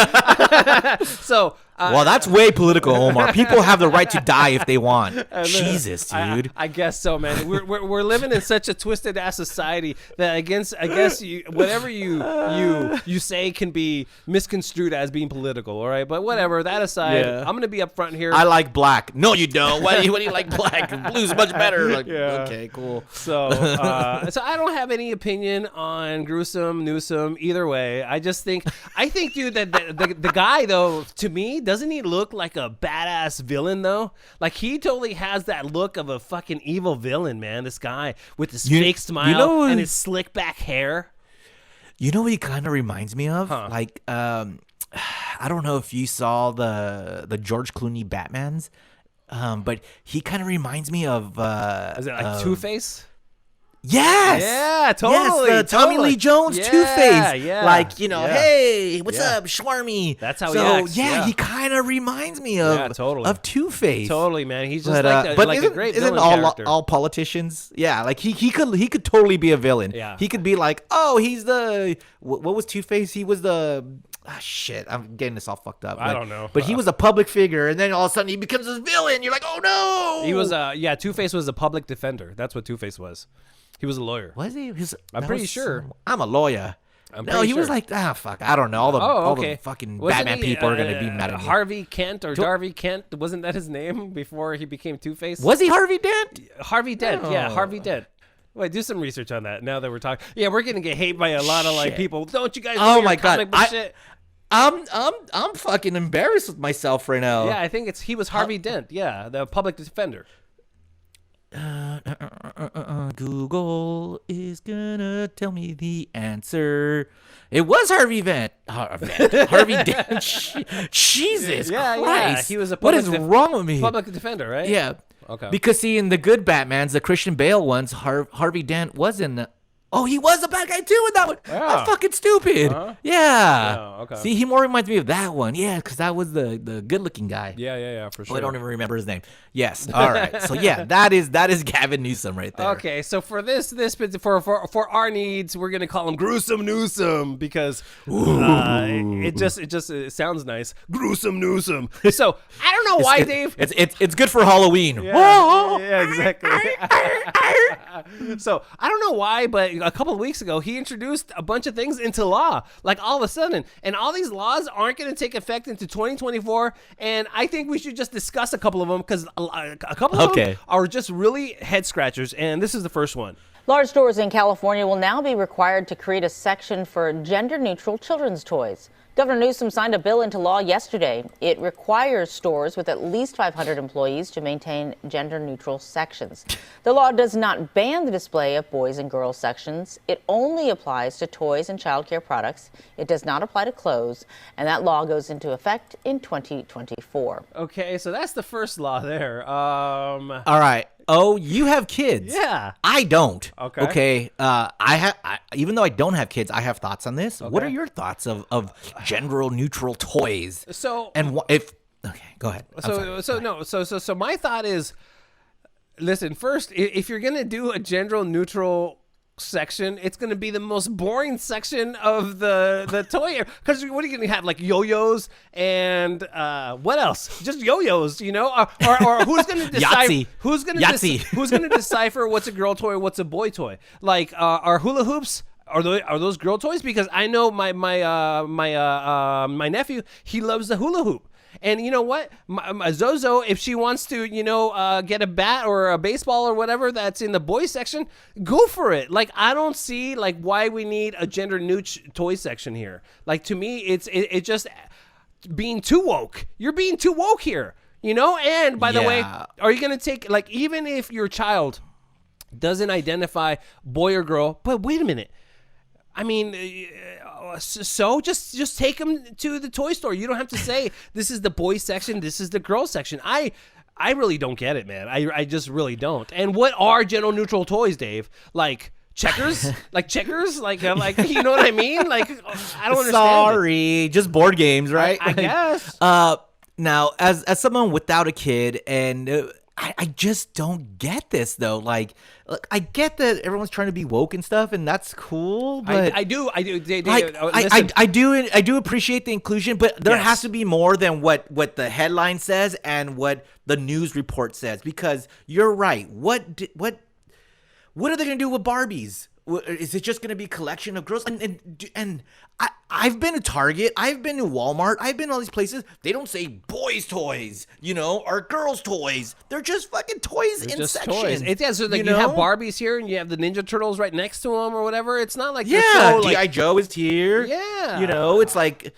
So well, that's way political, Omar. People have the right to die if they want. Jesus, dude. I guess so, man. We're living in such a twisted ass society that I guess whatever you say can be misconstrued as being political. All right, but whatever. That aside, I'm gonna be up front here. I like black. No, you don't. Why do you like black? Blue's much better. Like, okay, cool. So I don't have any opinion on Gruesom, Newsom, either way. I think, dude, that the guy though, to me, doesn't he look like a badass villain though? Like he totally has that look of a fucking evil villain, man. This guy with his fake smile and his slick back hair. You know what he kind of reminds me of? Huh. Like, I don't know if you saw the George Clooney Batmans, but he kind of reminds me of. Is it like Two-Face? Yes. Yeah, totally. Yes, Tommy totally. Lee Jones, Yeah, Two-Face. yeah, Like, you know, yeah. hey, what's Yeah. up, Schwarmy? That's how he so, acts, yeah, yeah. he kind of reminds me of, Yeah, totally. of Two-Face. Totally, man. He's just But, like but a great isn't villain character. all politicians? Yeah, like he could totally be a villain. Yeah. He could be like, oh, he's the what was Two-Face? He was the shit. I'm getting this all fucked up. I don't know. But he was a public figure, and then all of a sudden he becomes a villain. You're like, oh no. He was Two-Face was a public defender. That's what Two-Face was. He was a lawyer. Was he? I'm pretty sure. I'm a lawyer. I'm No, pretty he was sure. like, fuck, I don't know. All the fucking Wasn't Batman he, people are gonna be mad at me. Harvey Kent or Darby Kent, wasn't that his name before he became Two-Face? Was he Harvey Dent? Harvey Dent, yeah, No. Harvey Dent. Wait, do some research on that. Now that we're talking, yeah, we're gonna get hate by a lot of like Shit. people. Don't you guys? Oh know my your God. comic book shit? I'm fucking embarrassed with myself right now. Yeah, I think he was Harvey Dent. Yeah, the public defender. Google is gonna tell me the answer. It was Harvey Dent. Harvey Dent. Jesus Yeah, yeah. Christ. He was a what public is wrong with me? Public defender, right? Yeah. Okay. Because see, in the good Batmans, the Christian Bale ones, Harvey Dent was in. Oh, he was a bad guy too in that one. Yeah. That's fucking stupid. Uh-huh. Yeah. Yeah, okay. See, he more reminds me of that one. Yeah, because that was the good-looking guy. Yeah, for sure. Oh, I don't even remember his name. Yes. All right. So yeah, that is Gavin Newsom right there. Okay, so for for our needs, we're gonna call him Gruesome Newsom because it just sounds nice. Gruesome Newsom. So I don't know why, Dave. It's good for Halloween. Yeah, exactly. So I don't know why, but a couple of weeks ago, he introduced a bunch of things into law, like all of a sudden, and all these laws aren't going to take effect into 2024. And I think we should just discuss a couple of them because a couple of them are just really head scratchers. And this is the first one. Large stores in California will now be required to create a section for gender-neutral children's toys. Governor Newsom signed a bill into law yesterday. It requires stores with at least 500 employees to maintain gender-neutral sections. The law does not ban the display of boys and girls sections. It only applies to toys and child care products. It does not apply to clothes, and that law goes into effect in 2024. Okay, so that's the first law there. All right. Oh, you have kids. Yeah. I don't. Okay. Okay. Even though I don't have kids, I have thoughts on this. Okay. What are your thoughts of gender neutral toys? So okay, go ahead. So my thought is, listen, first, if you're gonna do a gender neutral section, it's going to be the most boring section of the toy, because what are you going to have, like yo-yos and what else? Just yo-yos, you know? Or who's going to decipher who's going to decipher what's a girl toy, what's a boy toy? Like are hula hoops, are those girl toys? Because I know my nephew, he loves the hula hoop. And you know what? My Zozo, if she wants to, get a bat or a baseball or whatever that's in the boys section, go for it. Like, I don't see why we need a gender neutral toy section here. Like, to me, it's just being too woke. You're being too woke here, And by the way, are you gonna take, even if your child doesn't identify boy or girl? But wait a minute. I mean, so just take them to the toy store. You don't have to say this is the boys section, this is the girls section. I really don't get it, man. I just really don't. And what are gender neutral toys, Dave? Like checkers? Like checkers? Like you know what I mean? Like, I don't understand. Sorry, just board games, right? I guess. Now, as someone without a kid, and I just don't get this though. Like, look, I get that everyone's trying to be woke and stuff, and that's cool. But I do. I do appreciate the inclusion, but there has to be more than what the headline says and what the news report says. Because you're right. What are they gonna do with Barbies? Is it just going to be a collection of girls? And I've been to Target. I've been to Walmart. I've been to all these places. They don't say boys' toys, or girls' toys. They're just fucking toys in sections. So you have Barbies here and you have the Ninja Turtles right next to them or whatever. It's not like G.I. Joe is here. Yeah. It's like,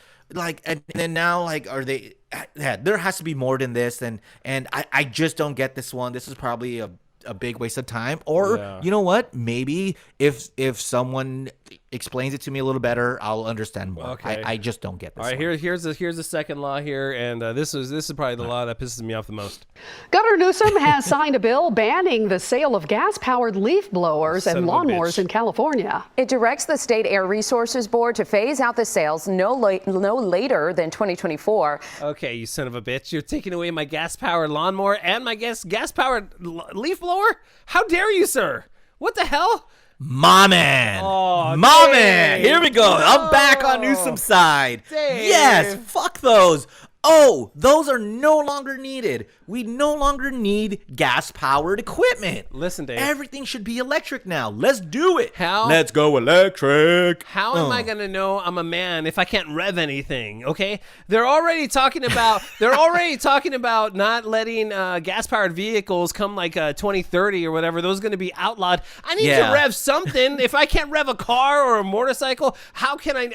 and then now, are they? Yeah, there has to be more than this. And I just don't get this one. This is probably a big waste of time. Or you know what, maybe if someone explains it to me a little better, I'll understand more. Okay. I just don't get this. All right, one. here's the second law here, and this is probably the law that pisses me off the most. Governor Newsom has signed a bill banning the sale of gas-powered leaf blowers and lawnmowers in California. It directs the State Air Resources Board to phase out the sales no later than 2024. Okay, you son of a bitch. You're taking away my gas-powered lawnmower and my gas-powered leaf blower? How dare you, sir? What the hell? My man. Oh, My Dave. man. Here we go. I'm back on Newsom's side. Dave. Yes, fuck those. Oh, those are no longer needed. We no longer need gas-powered equipment. Listen, Dave. Everything should be electric now. Let's do it. How? Let's go electric. How am I gonna know I'm a man if I can't rev anything? Okay, they're already talking about not letting gas-powered vehicles come like 2030 or whatever. Those are gonna be outlawed. I need to rev something. If I can't rev a car or a motorcycle, how can I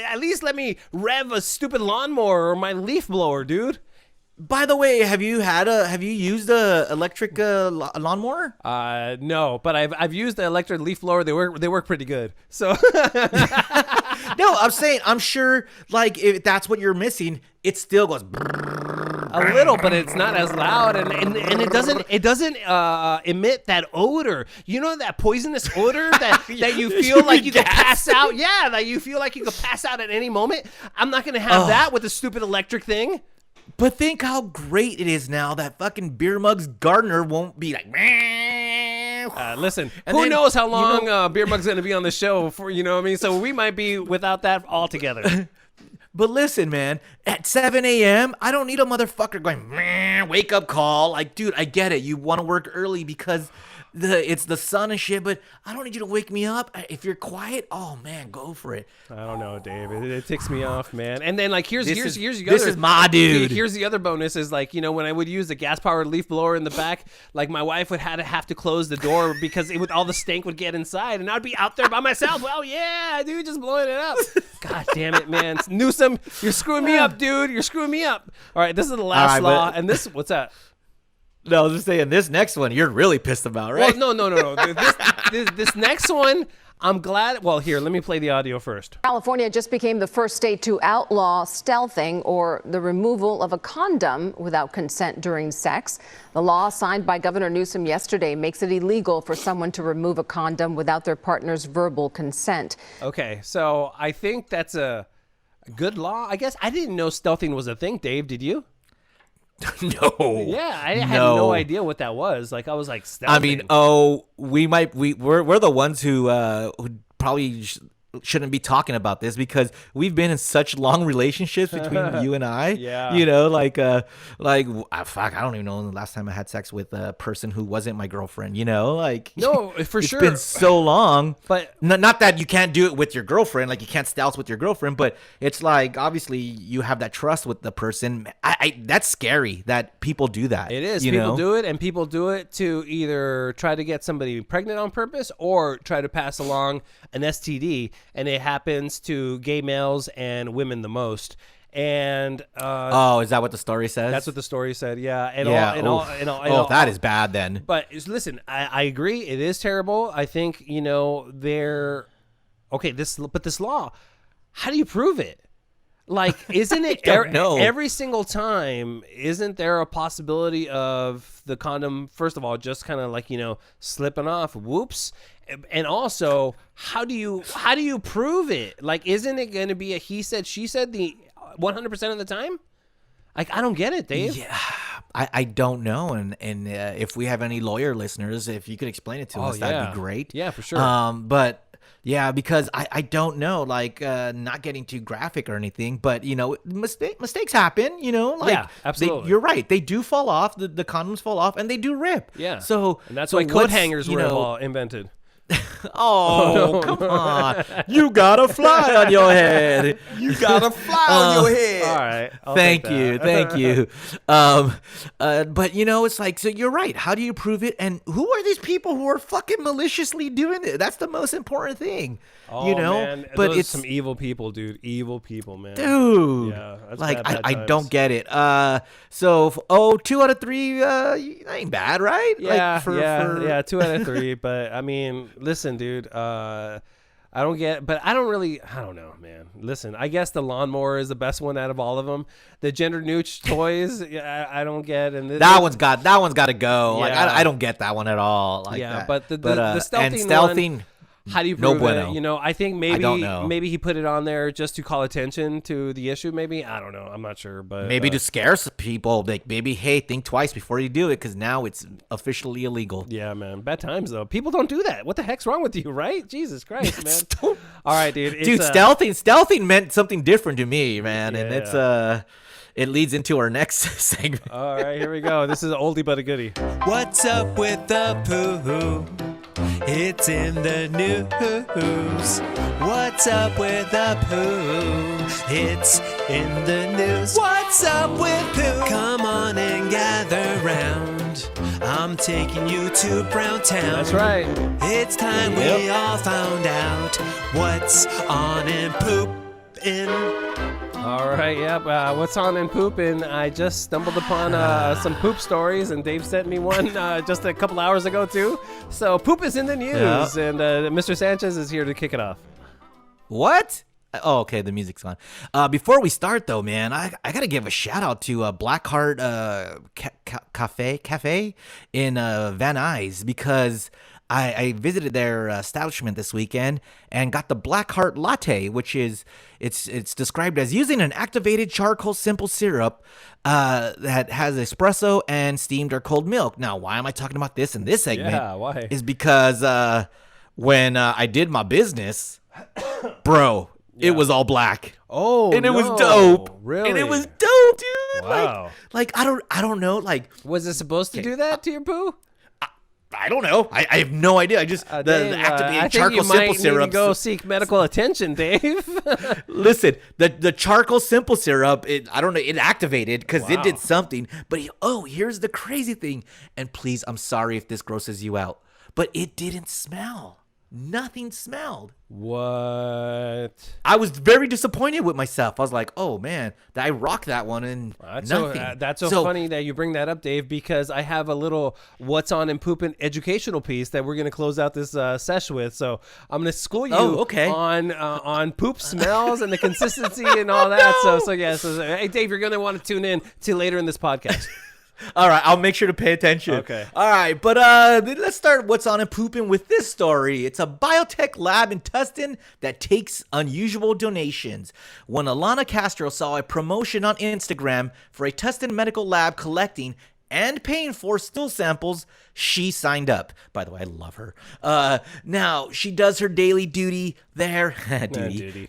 at least let me rev a stupid lawnmower or my leaf blower, dude? By the way, have you used a electric lawnmower? No, but I've used the electric leaf blower. They work pretty good. So No, I'm sure like if that's what you're missing, it still goes a little, but it's not as loud, and it doesn't emit that odor. You know that poisonous odor that you feel like you could pass out. Yeah, that you feel like you could pass out at any moment. I'm not gonna have that with the stupid electric thing. But think how great it is now that fucking Beer Mug's gardener won't be like. Listen, And who then, knows how long Beer Mug's gonna be on the show for? You know what I mean? So we might be without that altogether. But listen, man, at 7 a.m., I don't need a motherfucker going, wake up call. Like, dude, I get it. You want to work early because it's the sun and shit, but I don't need you to wake me up. If you're quiet, oh, man, go for it. I don't know, Dave. It ticks me off, man. And then, like, here's the This other. is my dude. Here's the other bonus is, like, you know, when I would use the gas-powered leaf blower in the back, like, my wife would have to close the door because all the stank would get inside, and I'd be out there by myself. Well, yeah, dude, just blowing it up. God damn it, man. Newsom, you're screwing me up, dude. You're screwing me up. All right, this is the last law, and this, what's that? No, I was just saying, this next one, you're really pissed about, right? Well, no. This next one, I'm glad. Well, here, let me play the audio first. California just became the first state to outlaw stealthing, or the removal of a condom without consent during sex. The law signed by Governor Newsom yesterday makes it illegal for someone to remove a condom without their partner's verbal consent. Okay, so I think that's a good law. I guess I didn't know stealthing was a thing, Dave. Did you? No. Yeah, I had no idea what that was. Like, I was like, stealthing. I mean, we're the ones who probably shouldn't be talking about this because we've been in such long relationships between you and I. Yeah. You know, fuck, I don't even know the last time I had sex with a person who wasn't my girlfriend, you know? Like, No, for sure. It's been so long. But not that you can't do it with your girlfriend, like you can't stouse with your girlfriend, but it's like, obviously you have that trust with the person. That's scary that people do that. it is. You People know? do it, and people do it to either try to get somebody pregnant on purpose or try to pass along an STD, and it happens to gay males and women the most. And is that what the story says? that's what the story said. Yeah. And that is bad then. But listen, I agree. It is terrible. I think, you know, this law, how do you prove it? Like, isn't it every single time? Isn't there a possibility of the condom, first of all, just kind of like, you know, slipping off? Whoops. And also, how do you prove it? Like, isn't it going to be a he said, she said the 100% of the time? Like, I don't get it, Dave. Yeah, I don't know. And if we have any lawyer listeners, if you could explain it to us, that'd be great. Yeah, for sure. But yeah, because I don't know, like, not getting too graphic or anything, but, you know, mistakes happen, you know? Like, yeah, absolutely. You're right. They do fall off. The condoms fall off and they do rip. Yeah. And that's why coat hangers were invented. Oh, come on. You got a fly on your head. You got a fly on your head. All right. Thank you. But, you know, it's like, so you're right. How do you prove it? And who are these people who are fucking maliciously doing it? That's the most important thing. Oh, you know? man. But Those it's some evil people, dude. Evil people, man. dude. Yeah, that's like, bad I times. don't get it. So 2 out of 3, that ain't bad, right? Yeah, like 2 out of 3. But I mean, listen, dude. I don't get, but I don't know, man. Listen, I guess the lawnmower is the best one out of all of them. The gender neutral toys, I don't get. And that one's got to go. Yeah. Like I don't get that one at all. Like yeah, that. but the stealthing, stealthing. How do you No prove bueno. it? You know, I think I don't know. maybe he put it on there just to call attention to the issue. Maybe I don't know. I'm not sure, but Maybe to scare some people. Like maybe, hey, think twice before you do it, because now it's officially illegal. Yeah, man. Bad times though. People don't do that. What the heck's wrong with you, right? Jesus Christ, man. All right, dude. Stealthing meant something different to me, man, and Yeah. it leads into our next segment. All right, here we go. This is an oldie but a goodie. What's up with the poo? It's in the news. What's up with the poo? It's in the news. What's up with poo? Come on and gather round. I'm taking you to Brown Town. That's right. It's time we all found out what's on and poopin'. All right, yep. What's on and pooping? I just stumbled upon some poop stories, and Dave sent me one just a couple hours ago, too. So poop is in the news, and Mr. Sanchez is here to kick it off. What? Oh, okay. The music's on. Before we start, though, man, I got to give a shout out to Blackheart Cafe in Van Nuys, because I visited their establishment this weekend and got the Blackheart Latte, which is it's described as using an activated charcoal simple syrup that has espresso and steamed or cold milk. Now, why am I talking about this in this segment? Yeah, why? Is because when I did my business, bro, it was all black. Oh, and it was dope. Really? And it was dope, dude. Wow. Like I don't know. Like, Was it supposed to do that to your poo? I don't know. I have no idea. I just Dave, the I activated think charcoal you simple might need to syrup. go seek medical attention, Dave. Listen, the charcoal simple syrup, I don't know, it activated because it did something. But here's the crazy thing. And please, I'm sorry if this grosses you out, but it didn't smell. Nothing smelled. What? I was very disappointed with myself. I was like, oh man, I rocked that one and nothing. That's so funny that you bring that up, Dave, because I have a little what's on and pooping educational piece that we're going to close out this sesh with. So I'm going to school you on poop smells and the consistency and all that. So hey, Dave, you're going to want to tune in to later in this podcast. All right, I'll make sure to pay attention. Okay. All right, but let's start what's on and pooping with this story. It's a biotech lab in Tustin that takes unusual donations. When Alana Castro saw a promotion on Instagram for a Tustin medical lab collecting and paying for stool samples, she signed up. By the way, I love her. Now, she does her daily duty there.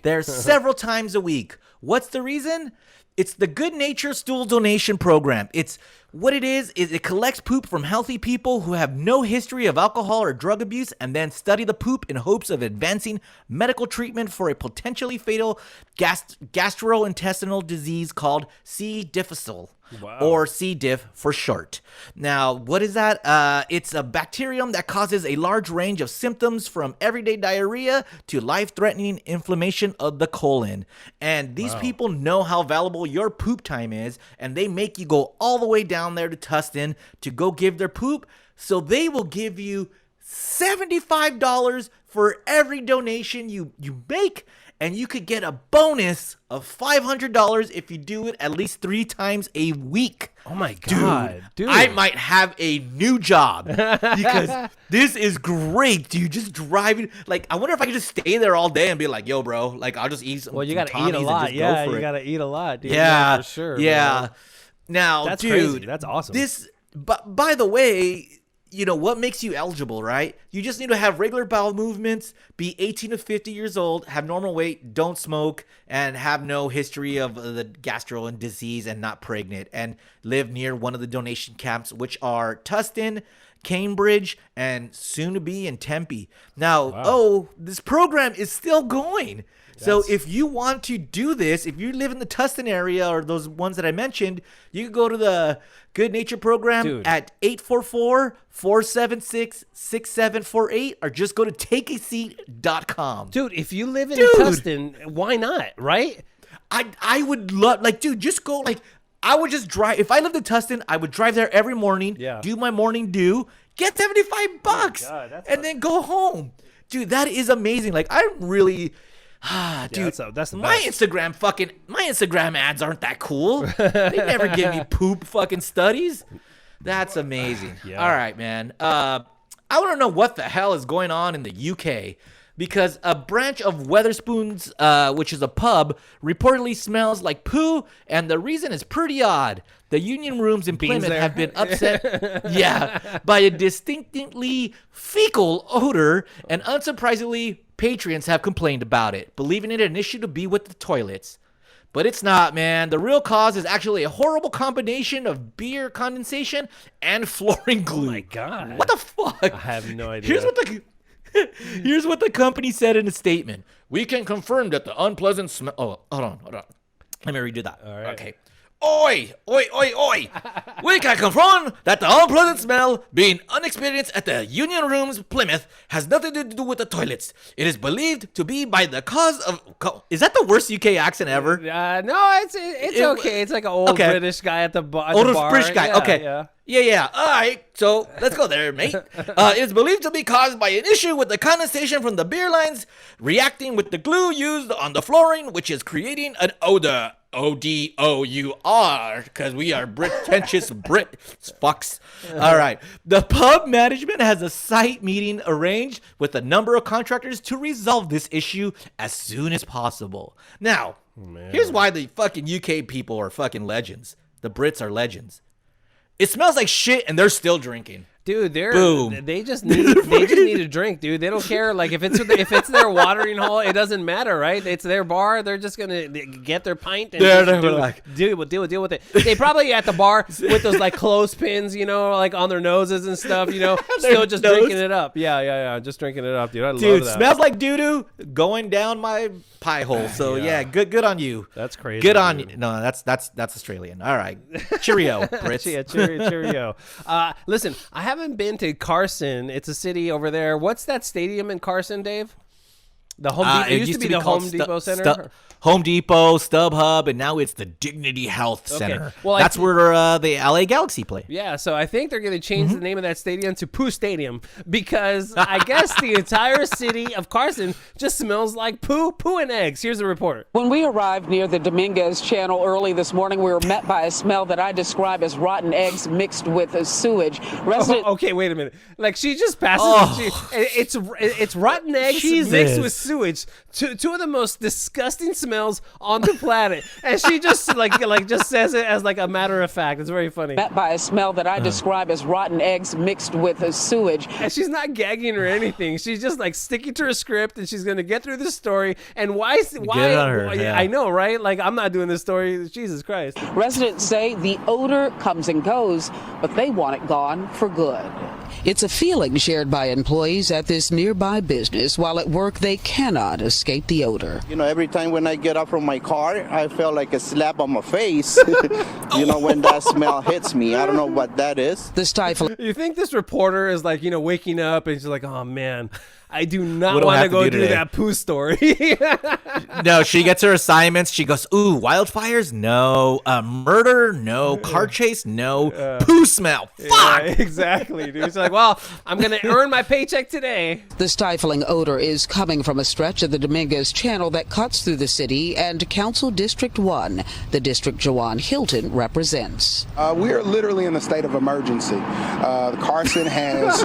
There several times a week. What's the reason? It's the Good Nature Stool Donation Program. It's what it is it collects poop from healthy people who have no history of alcohol or drug abuse and then study the poop in hopes of advancing medical treatment for a potentially fatal gastrointestinal disease called C. difficile. Wow. Or C. diff for short. Now, what is that? It's a bacterium that causes a large range of symptoms from everyday diarrhea to life-threatening inflammation of the colon. And these people know how valuable your poop time is, and they make you go all the way down there to Tustin to go give their poop. So they will give you $75 for every donation you make. And you could get a bonus of $500 if you do it at least 3 times a week. Oh my God, dude. I might have a new job because this is great, dude. Just driving. Like, I wonder if I could just stay there all day and be like, yo, bro, like, I'll just eat some. Well, you got to eat a lot. Yeah, you got to eat a lot, dude. Yeah, for sure. Yeah. Man. Now, that's dude, crazy. That's awesome. But by the way, you know, what makes you eligible, right? You just need to have regular bowel movements, be 18 to 50 years old, have normal weight, don't smoke, and have no history of the gastro and disease and not pregnant, and live near one of the donation camps, which are Tustin, Cambridge, and soon to be in Tempe. Now, this program is still going. So if you want to do this, if you live in the Tustin area or those ones that I mentioned, you can go to the Good Nature Program at 844-476-6748 or just go to takeaseat.com. Dude, if you live in Tustin, why not, right? I would love, like, dude, just go, like, I would just drive. If I lived in Tustin, I would drive there every morning, do my morning dew, get $75, and then go home. Dude, that is amazing. Like, I'm really, dude, that's the my best. my Instagram ads aren't that cool. They never give me poop fucking studies. That's amazing. Yeah. All right, man. I want to know what the hell is going on in the UK. Because a branch of Weatherspoons, which is a pub, reportedly smells like poo, and the reason is pretty odd. The union rooms in Plymouth have been upset, by a distinctly fecal odor, and unsurprisingly, patrons have complained about it, believing it an issue to be with the toilets. But it's not, man. The real cause is actually a horrible combination of beer condensation and flooring glue. Oh my God. What the fuck? I have no idea. Here's what the company said in a statement. We can confirm that the unpleasant smell... Oh, hold on. Let me redo that. All right. Okay. Oi! We can confirm that the unpleasant smell being unexperienced at the Union Rooms, Plymouth, has nothing to do with the toilets. It is believed to be by the cause of... Is that the worst UK accent ever? No, it's okay. It's like an old British guy at the bar. British guy. Yeah, okay. Yeah. All right. So let's go there, mate. It is believed to be caused by an issue with the condensation from the beer lines reacting with the glue used on the flooring, which is creating an odor. ODOUR, because we are pretentious Brit fucks. All right. The pub management has a site meeting arranged with a number of contractors to resolve this issue as soon as possible. Now, here's why the fucking UK people are fucking legends. The Brits are legends. It smells like shit and they're still drinking. Dude, Boom. they just need a drink, dude. They don't care. Like if it's their watering hole, it doesn't matter, right? It's their bar. They're just gonna get their pint and deal with it. They probably at the bar with those like clothespins, like on their noses and stuff, still just drinking it up. Yeah, just drinking it up, dude. I love that. Dude, smells like doo-doo going down my pie hole. So yeah, good on you. That's crazy. Good on you. No, that's Australian. All right. Cheerio, Brits. Yeah, cheerio. Listen, I haven't been to Carson. It's a city over there. What's that stadium in Carson, Dave? The Home Depot. It used to be the Home Depot Center. Home Depot, StubHub, and now it's the Dignity Health Center. Well, that's where the LA Galaxy play. Yeah, so I think they're going to change the name of that stadium to Poo Stadium because I guess the entire city of Carson just smells like poo and eggs. Here's the report. When we arrived near the Dominguez Channel early this morning, we were met by a smell that I describe as rotten eggs mixed with sewage. Okay, wait a minute. Like she just passes. It's rotten eggs mixed with sewage. Two of the most disgusting smells on the planet, and she just like just says it as like a matter of fact. It's very funny. Met by a smell that I describe as rotten eggs mixed with sewage. And she's not gagging or anything. She's just like sticking to her script, and she's gonna get through this story. And why? Get on her, yeah. I know, right? Like I'm not doing this story. Jesus Christ. Residents say the odor comes and goes, but they want it gone for good. It's a feeling shared by employees at this nearby business. While at work, they cannot escape the odor. Every time when I get up from my car, I feel like a slap on my face. When that smell hits me. I don't know what that is. The stifling. You think this reporter is like, waking up and she's like, oh man, I do not want to go do that poo story. No, she gets her assignments. She goes, ooh, wildfires? No. Murder? No. Car chase? No. Poo smell? Fuck. Yeah, exactly, dude. She's like, well, I'm going to earn my paycheck today. The stifling odor is coming from a stretch of the Dominguez Channel that cuts through the city and Council District 1, the district Jawan Hilton represents. We are literally in a state of emergency. Carson has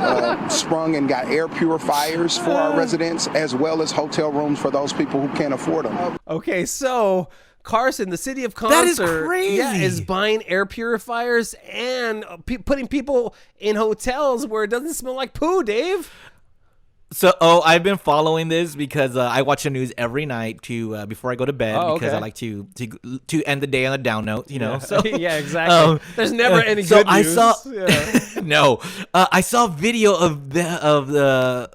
sprung and got air purifiers for our residents, as well as hotel rooms for those people who can't afford them. Okay, so Carson, the city of Concert, is buying air purifiers and putting people in hotels where it doesn't smell like poo, Dave. So, I've been following this because I watch the news every night before I go to bed because I like to end the day on a down note, Yeah. So yeah, exactly. There's never any good news. I saw video of the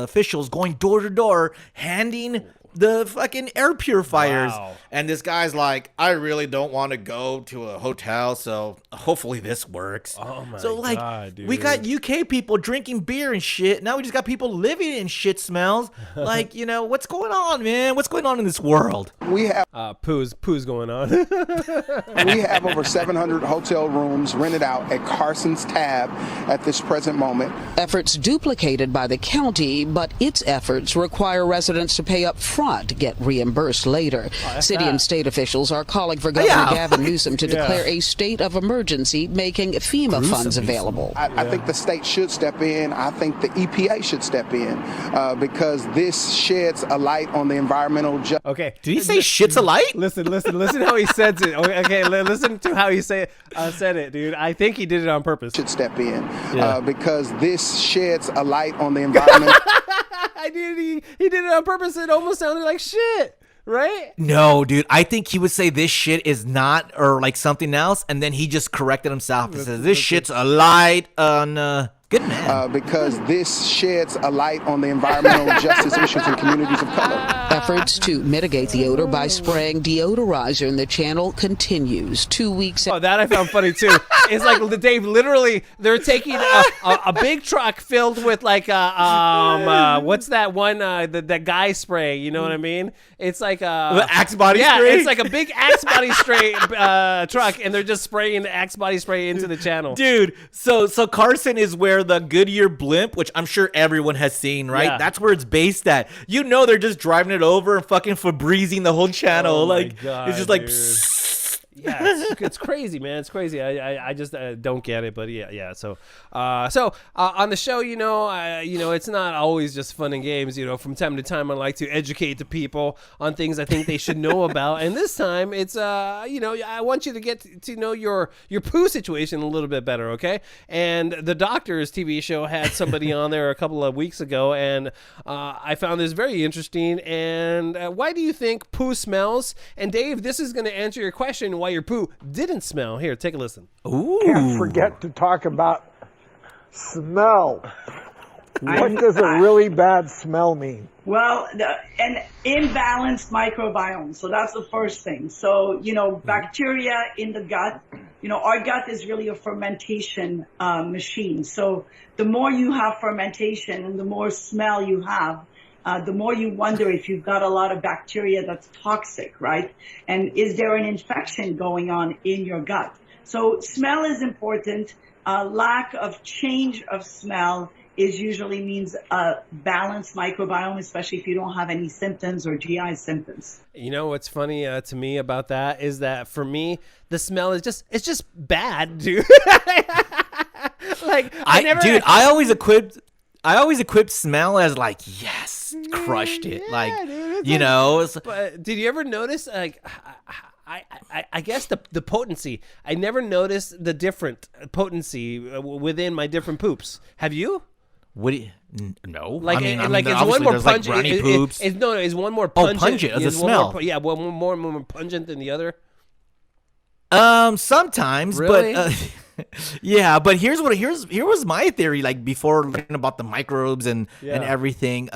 officials going door to door handing the fucking air purifiers. Wow. And this guy's like, I really don't want to go to a hotel, so hopefully this works. Oh my so like, God, dude. we got UK people drinking beer and shit. Now we just got people living in shit smells. Like, you know, what's going on, man? What's going on in this world? We have poo's going on. we have over 700 hotel rooms rented out at Carson's Tab at this present moment. Efforts duplicated by the county, but its efforts require residents to pay up front to get reimbursed later. City and state officials are calling for Governor Gavin Newsom to declare a state of emergency, making FEMA funds available. I think the state should step in. I think the EPA should step in because this sheds a light on the environmental justice. Okay. Did he say shit's a light? Listen how he says it. Okay, listen to how he said it, dude. I think he did it on purpose. Should step in because this sheds a light on the environment. He did it on purpose. It almost sounded like shit, right? No, dude. I think he would say this shit is not, or like something else, and then he just corrected himself and says this shit's a light on. Good man. Because this sheds a light on the environmental justice issues in communities of color. Efforts to mitigate the odor by spraying deodorizer in the channel continues 2 weeks. Oh, that I found funny too. It's like Dave, literally, they're taking a big truck filled with like what's that one that guy spray? You know what I mean? It's like the Axe body spray. Yeah, it's like a big Axe body spray truck, and they're just spraying the Axe body spray into the channel. Dude, so Carson is where the Goodyear blimp, which I'm sure everyone has seen, right? Yeah. That's where it's based at. You know, they're just driving it over and fucking Febrezing the whole channel. Oh my like God, it's just like. Yeah, it's crazy, man. It's crazy. I just don't get it, but yeah. So on the show, you know, it's not always just fun and games. You know, from time to time, I like to educate the people on things I think they should know about. And this time, it's I want you to get to know your poo situation a little bit better, okay? And the Doctors TV show had somebody on there a couple of weeks ago, and I found this very interesting. And why do you think poo smells? And Dave, this is going to answer your question. Why your poo didn't smell. Here, take a listen. Ooh. Can't forget to talk about smell. What does a really bad smell mean? Well, an imbalanced microbiome. So that's the first thing. So, you know, bacteria in the gut, you know, our gut is really a fermentation machine. So the more you have fermentation and the more smell you have, the more you wonder if you've got a lot of bacteria that's toxic, right? And is there an infection going on in your gut? So smell is important. Lack of change of smell usually means a balanced microbiome, especially if you don't have any symptoms or GI symptoms. You know what's funny to me about that is that for me, the smell is just bad, dude. Like I always equipped smell as like, yes, crushed it. Yeah, like, dude, you know. But did you ever notice, like, I guess the potency? I never noticed the different potency within my different poops. Have you? What do you, no. Like, I mean, it's one more pungent. Like brownie poops. Is one more pungent. Oh, pungent as a smell. One more pungent than the other. Sometimes, really? But yeah, but here was my theory. Like before learning about the microbes and everything.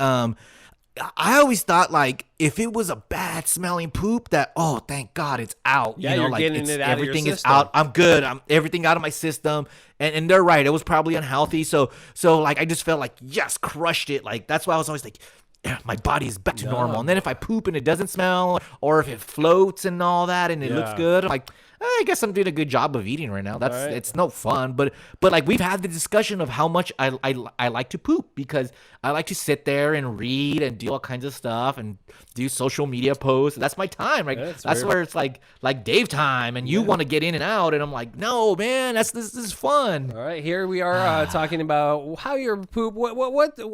I always thought like if it was a bad smelling poop, that thank God it's out. Yeah, you know, you're like getting it out everything of your is system. out. I'm good. I'm everything out of my system. And they're right. It was probably unhealthy. So like I just felt like yes, crushed it. Like that's why I was always like, yeah, my body is back to normal. And then if I poop and it doesn't smell, or if it floats and all that and it looks good, I'm like, I guess I'm doing a good job of eating right now. It's no fun, but like we've had the discussion of how much I like to poop because I like to sit there and read and do all kinds of stuff and do social media posts. That's my time, right? That's where it's like Dave time, and you want to get in and out, and I'm like, no, man, this is fun. All right, here we are talking about how your poop,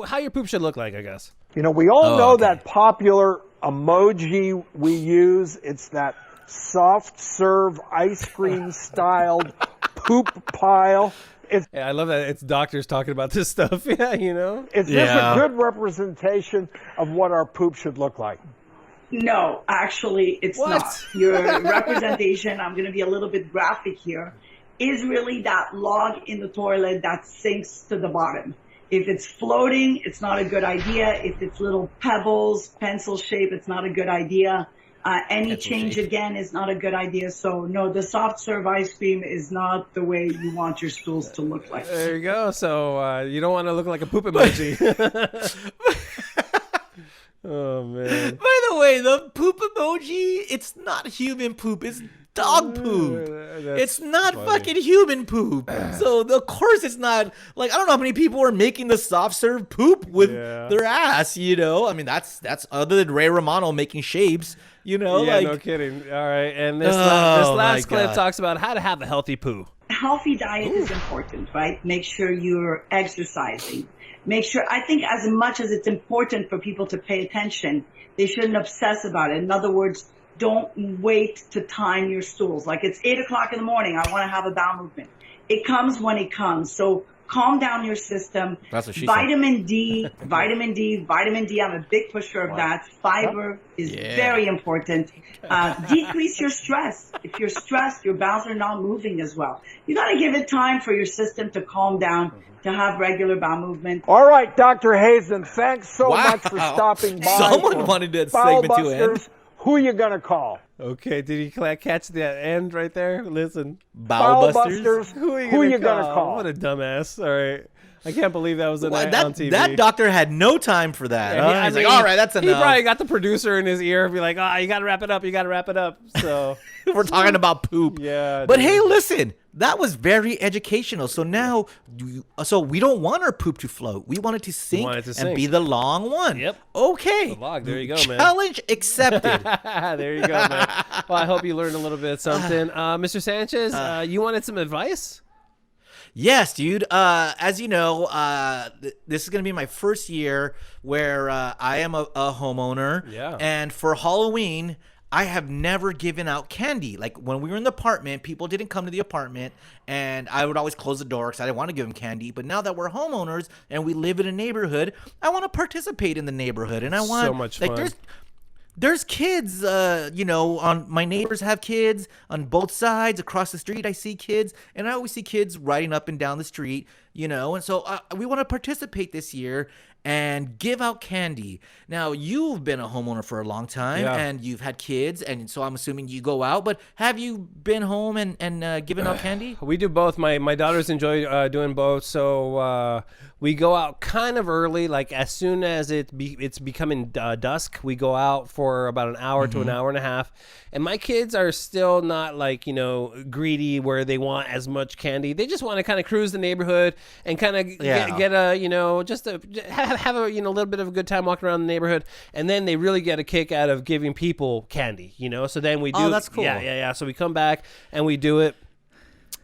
how your poop should look like, I guess. You know, we all know that popular emoji we use. It's that soft serve ice cream styled poop pile. I love that it's doctors talking about this stuff. Yeah, you know, it's just a good representation of what our poop should look like. No, actually, it's not. Your representation, I'm going to be a little bit graphic here, is really that log in the toilet that sinks to the bottom. If it's floating, it's not a good idea. If it's little pebbles, pencil shape, it's not a good idea. Any change again is not a good idea. So no, the soft serve ice cream is not the way you want your stools to look like. There you go. So you don't want to look like a poop emoji. Oh man. By the way, the poop emoji, it's not human poop, it's dog poop. It's not fucking human poop. So of course it's not like, I don't know how many people are making the soft serve poop with their ass, you know? I mean, that's other than Ray Romano making shapes, you know? Yeah, like, no kidding. All right. And this last clip talks about how to have a healthy poo. Healthy diet is important, right? Make sure you're exercising. Make sure, I think as much as it's important for people to pay attention, they shouldn't obsess about it. In other words, don't wait to time your stools. Like it's 8 o'clock in the morning, I want to have a bowel movement. It comes when it comes. So calm down your system. That's what she Vitamin D, vitamin D. I'm a big pusher of that. Fiber is very important. Decrease your stress. If you're stressed, your bowels are not moving as well. You got to give it time for your system to calm down, to have regular bowel movement. All right, Dr. Hazen, thanks so much for stopping by. Someone wanted that segment to end. Who you gonna call? Okay, did you catch the end right there? Listen. Bowel Busters? Who you gonna call? What a dumbass. All right. I can't believe that was on TV. That doctor had no time for that. Yeah, He's like, all right, that's enough. He probably got the producer in his ear and be like, you got to wrap it up. You got to wrap it up. So we're talking about poop. Yeah. But hey, listen, that was very educational. So now, we don't want our poop to float. We want it to sink and be the long one. Yep. Okay. The log. There you go, man. Challenge accepted. There you go, man. Well, I hope you learned a little bit of something. Mr. Sanchez, you wanted some advice? Yes, dude. As you know, this is going to be my first year where I am a homeowner. Yeah. And for Halloween, I have never given out candy. Like when we were in the apartment, people didn't come to the apartment, and I would always close the door because I didn't want to give them candy. But now that we're homeowners and we live in a neighborhood, I want to participate in the neighborhood, and I want so much fun. There's kids, on my neighbors have kids on both sides. Across the street, I see kids, and I always see kids riding up and down the street, and so we want to participate this year and give out candy. Now, you've been a homeowner for a long time, and you've had kids, and so I'm assuming you go out, but have you been home and given out candy? We do both. My daughters enjoy doing both, so we go out kind of early, like as soon as it's becoming dusk, we go out for about an hour to an hour and a half, and my kids are still not like, greedy where they want as much candy. They just want to kind of cruise the neighborhood and kind of get a, just to have a, little bit of a good time walking around the neighborhood, and then they really get a kick out of giving people candy, so then we do. Oh, that's cool. Yeah. So we come back and we do it.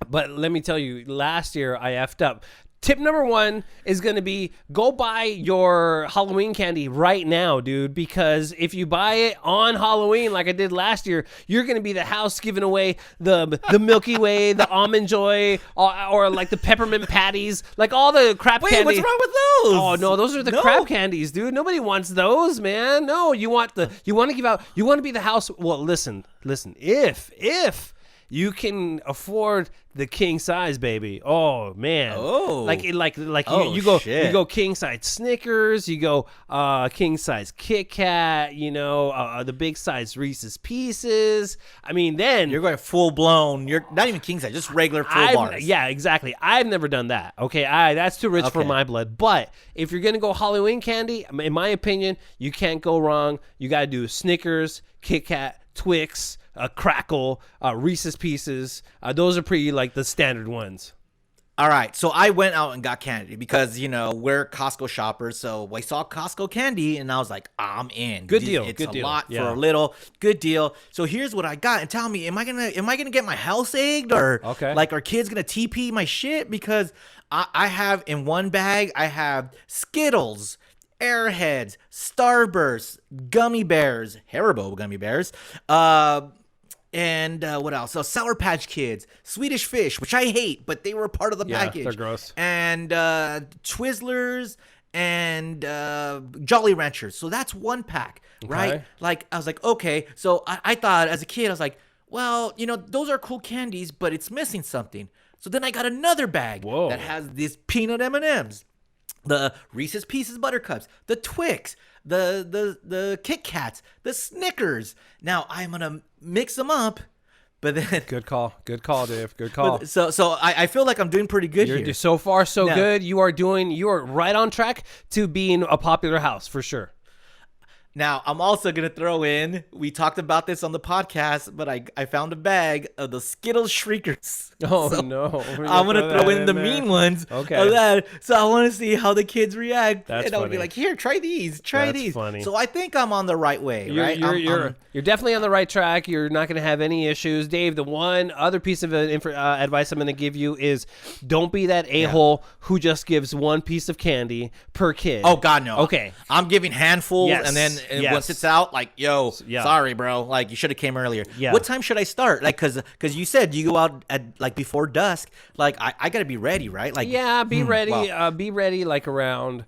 But let me tell you, last year I effed up. Tip number 1 is going to be go buy your Halloween candy right now, dude, because if you buy it on Halloween like I did last year, you're going to be the house giving away the Milky Way, the Almond Joy, or like the peppermint patties, like all the crap candy. What's wrong with those? Oh, no, those are the crap candies, dude. Nobody wants those, man. No, you want to be the house. Well, listen, if you can afford the king size, baby. Oh man. Oh. Like Oh, you go shit. you go king size Snickers, you go king size Kit Kat, the big size Reese's Pieces. I mean, then You're going full blown. You're not even king size, just regular full bars. Yeah, exactly. I've never done that. Okay, that's too rich for my blood. But if you're gonna go Halloween candy, in my opinion, you can't go wrong. You gotta do Snickers, Kit Kat, Twix, Crackle, Reese's Pieces. Those are pretty like the standard ones. All right, so I went out and got candy because, we're Costco shoppers. So I saw Costco candy and I was like, I'm in. Good deal. It's good a deal. lot for a little. Good deal. So here's what I got. And tell me, am I gonna get my house egged or like are kids gonna TP my shit? Because I have in one bag, I have Skittles, Airheads, Starburst, gummy bears, Haribo gummy bears, and what else? So Sour Patch Kids, Swedish Fish, which I hate, but they were part of the package. They're gross. And Twizzlers and Jolly Ranchers. So that's one pack, right? Like I was like, okay. So I thought as a kid, I was like, well, those are cool candies, but it's missing something. So then I got another bag that has these peanut M&Ms. the Reese's Pieces Buttercups, the Twix, the Kit Kats, the Snickers. Now I'm gonna mix them up, but then Good call, Dave. Good call. So I feel like I'm doing pretty good here. So far, so Now- good. You are right on track to being a popular house for sure. Now, I'm also going to throw in, we talked about this on the podcast, but I found a bag of the Skittles Shriekers. Oh, So no. I'm going to throw in the mean ones. Okay. Of that. So I want to see how the kids react. That's and I'll be funny. like, here, try these. Try That's these. funny. So I think I'm on the right way, right? You're definitely on the right track. You're not going to have any issues. Dave, the one other piece of advice I'm going to give you is don't be that a-hole who just gives one piece of candy per kid. Oh, God, no. Okay. I'm giving handfuls, Yes. and then Yes. once it's out, like, yo, Yeah. sorry, bro. Like, you should have came earlier. Yeah. What time should I start? Like, because you said you go out at, like, before dusk. Like, I got to be ready, right? Like, Yeah, be ready. wow. Be ready like around.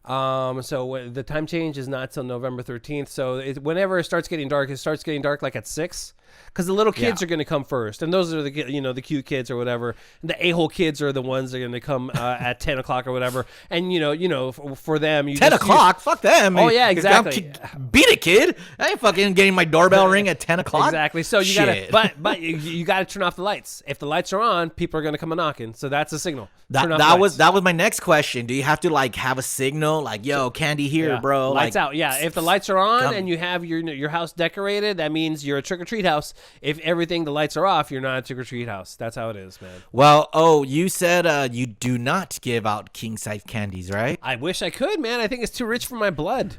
So the time change is not till November 13th. So whenever it starts getting dark like at 6. Because the little kids are going to come first, and those are the cute kids or whatever. And the a-hole kids are the ones that are going to come at 10 o'clock or whatever. And for them, 10 o'clock? Fuck them. Oh yeah, exactly. Beat it, kid. I ain't fucking getting my doorbell ring at 10 o'clock. Exactly. So you Shit. gotta, but you gotta turn off the lights. If the lights are on, people are gonna come a knocking. So that's a signal. Turn off the lights. That was my next question. Do you have to like have a signal like, yo, candy here, Yeah. bro? Lights like, out. Yeah. If the lights are on come. and you have your house decorated, that means you're a trick or treat house. If the lights are off, you're not a trick or treat house. That's how it is, man. Well, you said you do not give out king size candies, right? I wish I could, man. I think it's too rich for my blood.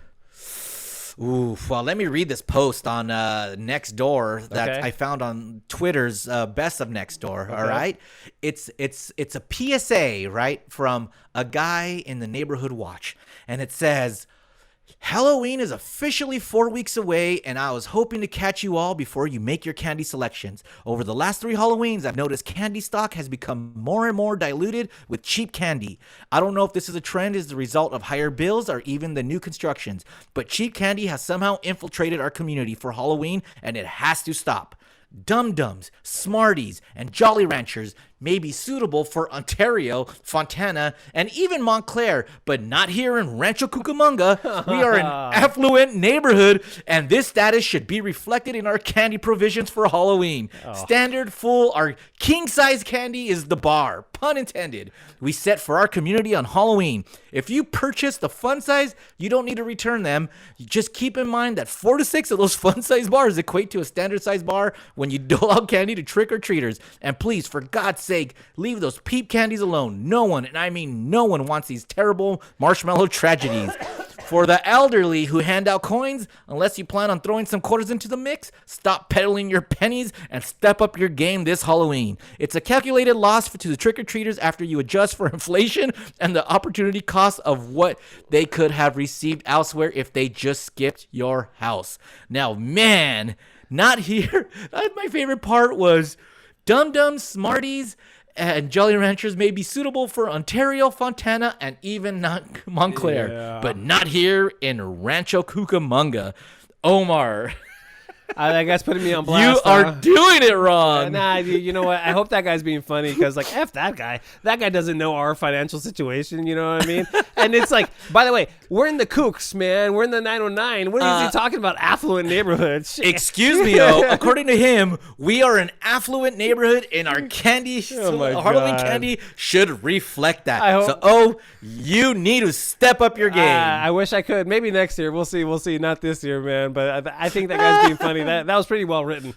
Ooh, well, let me read this post on Nextdoor that Okay. I found on Twitter's Best of Nextdoor. All right, it's a PSA, right, from a guy in the neighborhood watch, and it says, Halloween is officially 4 weeks away, and I was hoping to catch you all before you make your candy selections. Over the last 3 Halloweens, I've noticed candy stock has become more and more diluted with cheap candy. I don't know if this is a trend as the result of higher bills or even the new constructions, but cheap candy has somehow infiltrated our community for Halloween, and it has to stop. Dum-Dums, Smarties, and Jolly Ranchers may be suitable for Ontario, Fontana, and even Montclair, but not here in Rancho Cucamonga. We are an affluent neighborhood, and this status should be reflected in our candy provisions for Halloween. Standard, full, or king-size candy is the bar, pun intended, we set for our community on Halloween. If you purchase the fun size, you don't need to return them. You just keep in mind that 4 to 6 of those fun size bars equate to a standard size bar when you dole out candy to trick-or-treaters. And please, for God's sake, leave those peep candies alone. No one, and I mean no one, wants these terrible marshmallow tragedies. For the elderly who hand out coins, unless you plan on throwing some quarters into the mix, stop peddling your pennies and step up your game this Halloween. It's a calculated loss to the trick-or-treaters after you adjust for inflation and the opportunity cost of what they could have received elsewhere if they just skipped your house. Now, man, not here. My favorite part was Dum-Dums, Smarties, and Jolly Ranchers may be suitable for Ontario, Fontana, and even Montclair, but not here in Rancho Cucamonga. Omar, That guy's putting me on blast. you are doing it wrong. Nah, you know what? I hope that guy's being funny because, like, F that guy. That guy doesn't know our financial situation, you know what I mean? And it's like, by the way, we're in the Kooks, man. We're in the 909. What is he talking about? Affluent neighborhoods. Shit. Excuse me, according to him, we are an affluent neighborhood, and our candy, Halloween candy, should reflect that. You need to step up your game. I wish I could. Maybe next year. We'll see. Not this year, man. But I think that guy's being funny. That was pretty well written.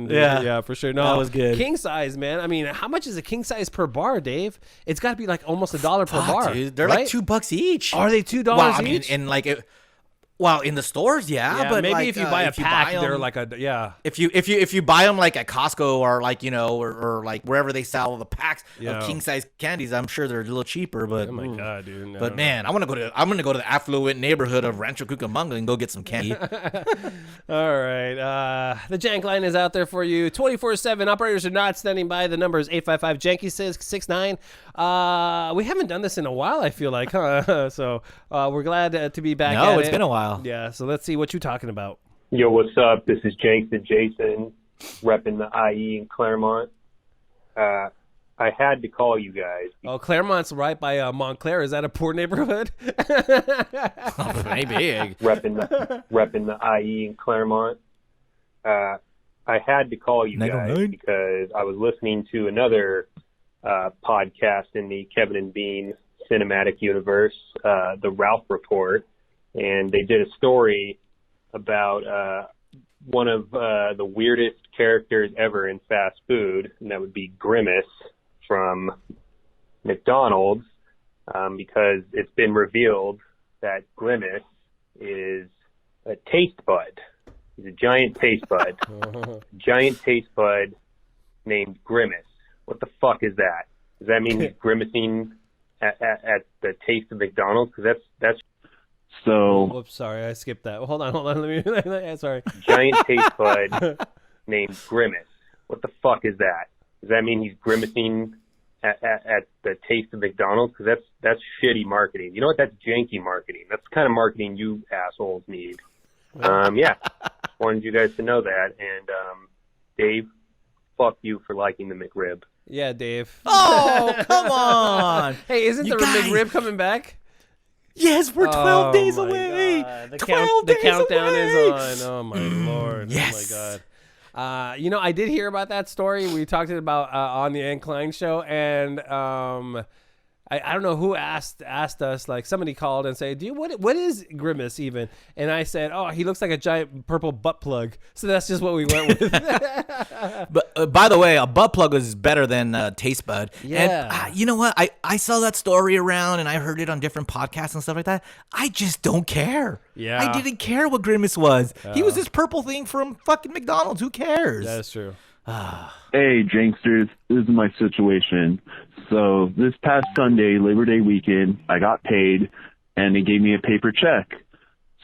Dude. Yeah, for sure. No, that was good. King size, man. I mean, how much is a king size per bar, Dave? It's got to be like almost $1 per bar. Dude, they're right? like $2 each. Are they $2 well, I each? mean, in the stores, but maybe like, if you buy a pack, buy 'em, they're like If you buy them like at Costco or like or like wherever they sell the packs of king size candies, I'm sure they're a little cheaper. But oh my god, dude! No. But man, I'm gonna go to the affluent neighborhood of Rancho Cucamonga and go get some candy. All right, the Jank line is out there for you 24/7. Operators are not standing by. The number is 855 Janky 669. We haven't done this in a while. I feel like, huh? So we're glad to be back. No, it's been a while. Yeah, so let's see what you're talking about. Yo, what's up? This is Jason repping the IE in Claremont. I had to call you guys. Oh, Claremont's right by Montclair. Is that a poor neighborhood? Maybe. Repping the IE in Claremont. I had to call you guys because I was listening to another podcast in the Kevin and Bean cinematic universe, the Ralph Report, and they did a story about one of the weirdest characters ever in fast food, and that would be Grimace from McDonald's, because it's been revealed that Grimace is a taste bud. He's a giant taste bud. Giant taste bud named Grimace. What the fuck is that? Does that mean he's grimacing at the taste of McDonald's? Because that's so. Whoops, sorry, I skipped that. Hold on. Let me. Sorry. Giant taste bud named Grimace. What the fuck is that? Does that mean he's grimacing at the taste of McDonald's? Because that's shitty marketing. You know what? That's janky marketing. That's the kind of marketing you assholes need. Yeah. Wanted you guys to know that. And Dave, fuck you for liking the McRib. Yeah, Dave. Oh, come on. Hey, isn't the McRib coming back? Yes, we're 12 days away. God. The 12 days countdown away. is on. Oh, my Lord. Yes. Oh, my God. I did hear about that story. We talked about on the Ann Klein show, and I don't know who asked us, like somebody called and said, what is Grimace even? And I said, oh, he looks like a giant purple butt plug. So that's just what we went with. But by the way, a butt plug is better than taste bud. Yeah. And you know what? I saw that story around and I heard it on different podcasts and stuff like that. I just don't care. Yeah. I didn't care what Grimace was. He was this purple thing from fucking McDonald's. Who cares? That's true. Hey, Janksters, this is my situation. So this past Sunday, Labor Day weekend, I got paid, and they gave me a paper check.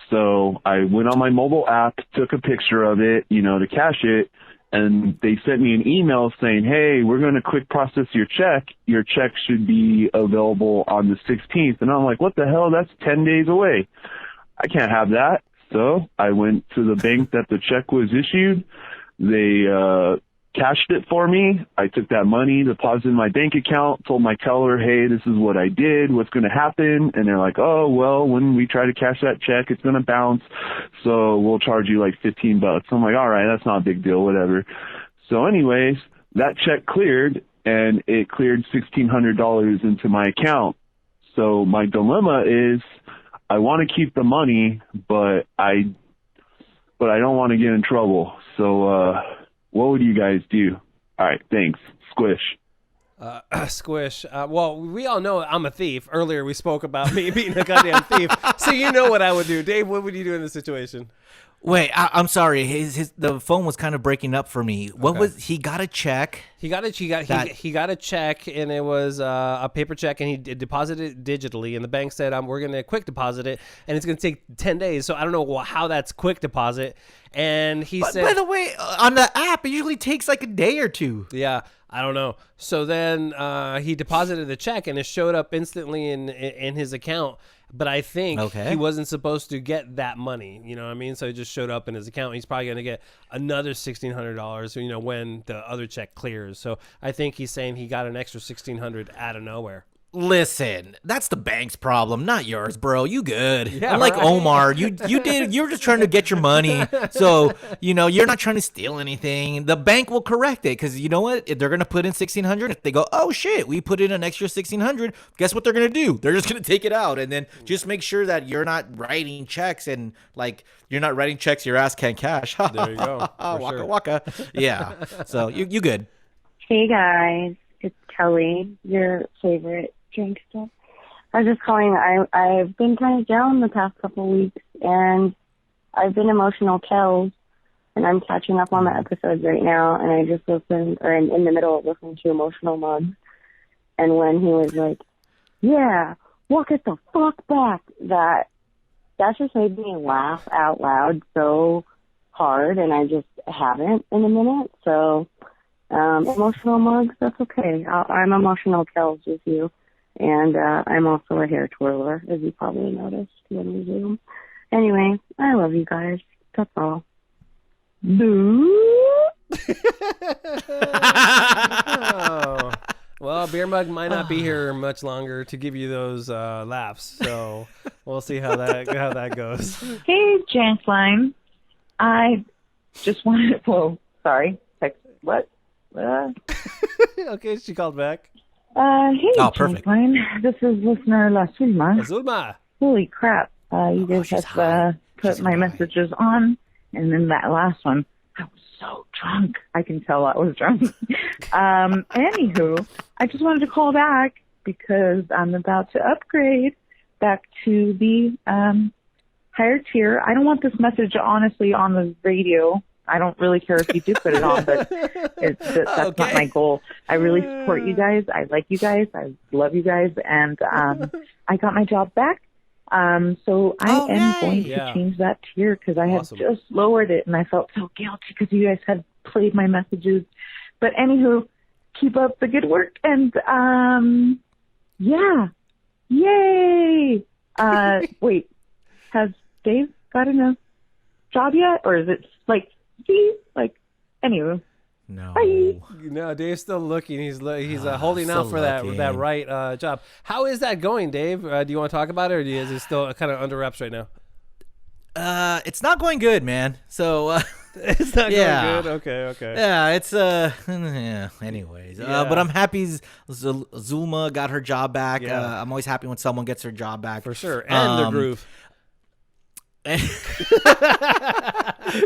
So I went on my mobile app, took a picture of it, to cash it, and they sent me an email saying, hey, we're going to quick process your check. Your check should be available on the 16th. And I'm like, what the hell? That's 10 days away. I can't have that. So I went to the bank that the check was issued. They cashed it for me. I took that money, deposited in my bank account, told my teller, hey, this is what I did, what's going to happen. And they're like, oh, well, when we try to cash that check, it's going to bounce. So we'll charge you like $15. I'm like, all right, that's not a big deal, whatever. So anyways, that check cleared and it cleared $1,600 into my account. So my dilemma is I want to keep the money, but I don't want to get in trouble. So, what would you guys do? All right, thanks. Squish. Squish. Well, we all know I'm a thief. Earlier we spoke about me being a goddamn thief. So you know what I would do. Dave, what would you do in this situation? Wait, I'm sorry. The phone was kind of breaking up for me. What was he got a check? He got a check, and it was a paper check, and he deposited it digitally. And the bank said, "We're going to quick deposit it, and it's going to take 10 days." So I don't know how that's quick deposit. And he said, by the way, on the app, it usually takes like a day or two. Yeah, I don't know. So then he deposited the check, and it showed up instantly in his account. But I think he wasn't supposed to get that money. You know what I mean? So it just showed up in his account. He's probably going to get another $1,600, when the other check clears. So I think he's saying he got an extra $1,600 out of nowhere. Listen, that's the bank's problem, not yours, bro. You good. Yeah, Unlike right. Omar, you were just trying to get your money. So, you're not trying to steal anything. The bank will correct it because you know what? If they're going to put in $1,600, if they go, oh shit, we put in an extra $1,600, guess what they're going to do? They're just going to take it out and then just make sure that you're not writing checks and you're not writing checks your ass can't cash. There you go. Waka waka. Yeah. So you good. Hey guys, it's Kelly, your favorite drink stuff. I was just calling. I've been kind of down the past couple of weeks, and I've been emotional Kells, and I'm catching up on the episodes right now. And I just listened, or I'm in the middle of listening to Emotional Mugs. And when he was like, "Yeah, walk it the fuck back," that just made me laugh out loud so hard, and I just haven't in a minute. So, Emotional Mugs, that's okay. I'm emotional Kells with you. And I'm also a hair twirler, as you probably noticed when we Zoom. Anyway, I love you guys. That's all. Boo! Oh. beer mug might not be here much longer to give you those laughs. So we'll see how that goes. Hey, Jank line. I just wanted. Whoa, sorry. Text. What? Okay, she called back. Hey, perfect. Jank line. This is listener La Zulma. Zulma. Holy crap! You guys have put my messages on, and then that last one. I was so drunk. I can tell I was drunk. Anywho, I just wanted to call back because I'm about to upgrade back to the higher tier. I don't want this message, honestly, on the radio. I don't really care if you do put it on, but that's not my goal. I really support you guys. I like you guys. I love you guys. And I got my job back. So I am going to change that tier because I had just lowered it and I felt so guilty because you guys had played my messages. But anywho, keep up the good work and yay! Wait, has Dave got a job yet, or is it anywho? No. Bye. No, Dave's still looking. He's holding out for that right job. How is that going, Dave? Do you want to talk about it, or is it still kind of under wraps right now? It's not going good, man. So it's not going good. Okay. Yeah, it's anyways. But I'm happy Zulma got her job back. I'm always happy when someone gets their job back for sure, and the groove.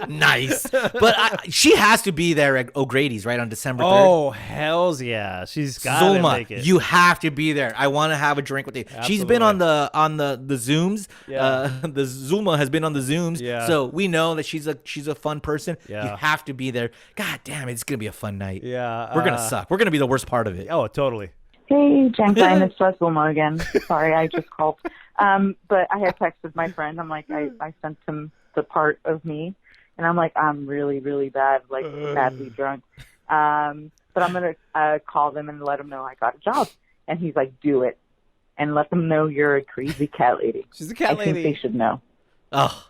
Nice, but she has to be there at O'Grady's right on December 3rd. Oh hells yeah, she's got to make it. You have to be there. I want to have a drink with you. Absolutely. She's been on the Zooms. The Zulma has been on the Zooms. So we know that she's a fun person. You have to be there. God damn it, it's gonna be a fun night. We're gonna suck. We're gonna be the worst part of it. Oh totally. Hey, Jank, it's Zulma again. Sorry, I just called. But I had texted my friend. I'm like, I sent him the part of me. And I'm like, I'm really, really bad, badly drunk. But I'm going to call them and let them know I got a job. And he's like, do it. And let them know you're a crazy cat lady. She's a cat lady. I think they should know. Oh.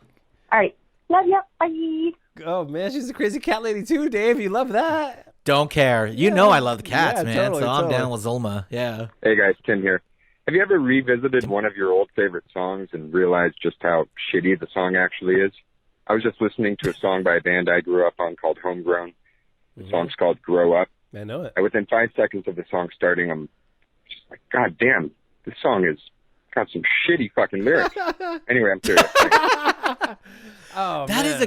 All right. Love ya. Bye. Oh, man, she's a crazy cat lady too, Dave. You love that. Don't care. You know I love the cats, man. Totally, so I'm down with Zulma. Yeah. Hey, guys. Tim here. Have you ever revisited one of your old favorite songs and realized just how shitty the song actually is? I was just listening to a song by a band I grew up on called Homegrown. The song's called Grow Up. I know it. And within 5 seconds of the song starting, I'm just like, God damn, this song has got some shitty fucking lyrics. Anyway, I'm serious. Oh, that is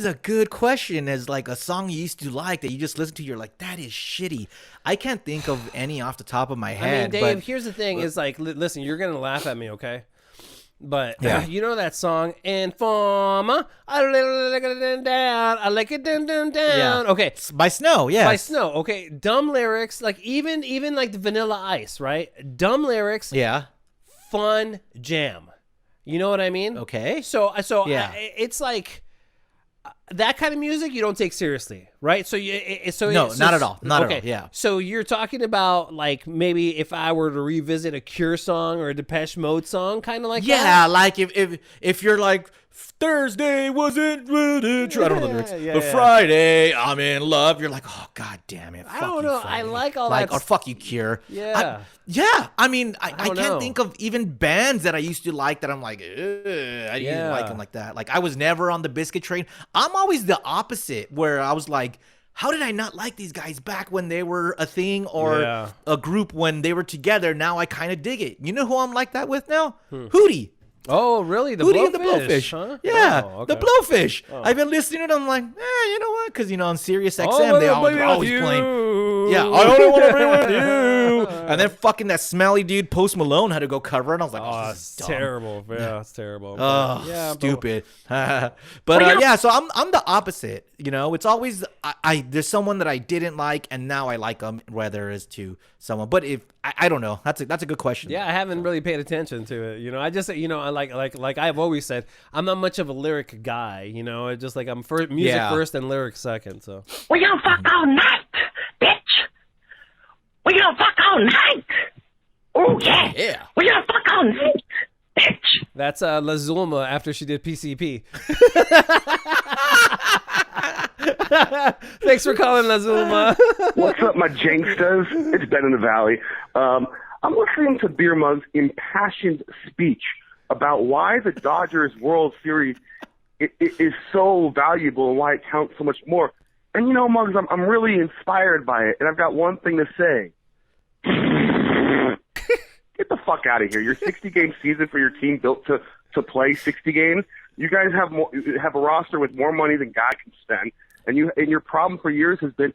a good question. As like a song you used to like that you just listen to, you're like, that is shitty. I can't think of any off the top of my head. I mean, Dave, here's the thing: is like, listen, you're gonna laugh at me, okay? But you know that song, Informer, I like it down, I like it down. Yeah. Okay, by Snow, yes. By Snow, okay. Dumb lyrics, like even like the Vanilla Ice, right? Dumb lyrics, fun jam. You know what I mean? Okay. So it's like that kind of music you don't take seriously, right? Not at all. Not at all. Yeah. So you're talking about like maybe if I were to revisit a Cure song or a Depeche Mode song, kind of like that. Yeah, like if you're like Thursday wasn't really true. I don't know the lyrics. But Friday, I'm in love. You're like, oh god damn it. I don't know. Friday. I like all that. Or fuck you, Cure. Yeah. I mean, I can't think of even bands that I used to like that I'm like, I didn't like them like that. Like I was never on the Biscuit train. I'm always the opposite, where I was like, how did I not like these guys back when they were a thing or a group when they were together? Now I kind of dig it. You know who I'm like that with now? Hootie. Oh, really? The Hootie Blowfish? And the Blowfish. Huh? Yeah, oh, okay. the Blowfish. Oh. I've been listening to them. I'm like, you know what? Because, on Sirius XM, they always playing. Yeah, I only want to be with you. And then fucking that smelly dude, Post Malone, had to go cover it. I was like, this is dumb. Terrible. Yeah, it's terrible. Oh, yeah, stupid. But so I'm the opposite. It's always there's someone that I didn't like, and now I like them, whether it's to someone. But if I don't know, that's a good question. Yeah, I haven't really paid attention to it. I just I like I've always said, I'm not much of a lyric guy. It's just like I'm music first and lyrics second. So we gonna fuck all night, bitch. We gonna fuck all night. Oh yeah. We gonna fuck all night, bitch. That's La Zulma after she did PCP. Thanks for calling, Lazuma. What's up, my Janksters? It's Ben in the Valley. I'm listening to Beer Mug's impassioned speech about why the Dodgers World Series is so valuable and why it counts so much more. And you know, Muggs, I'm really inspired by it, and I've got one thing to say. Get the fuck out of here. Your 60-game season for your team built to play 60 games. You guys have a roster with more money than God can spend, and your problem for years has been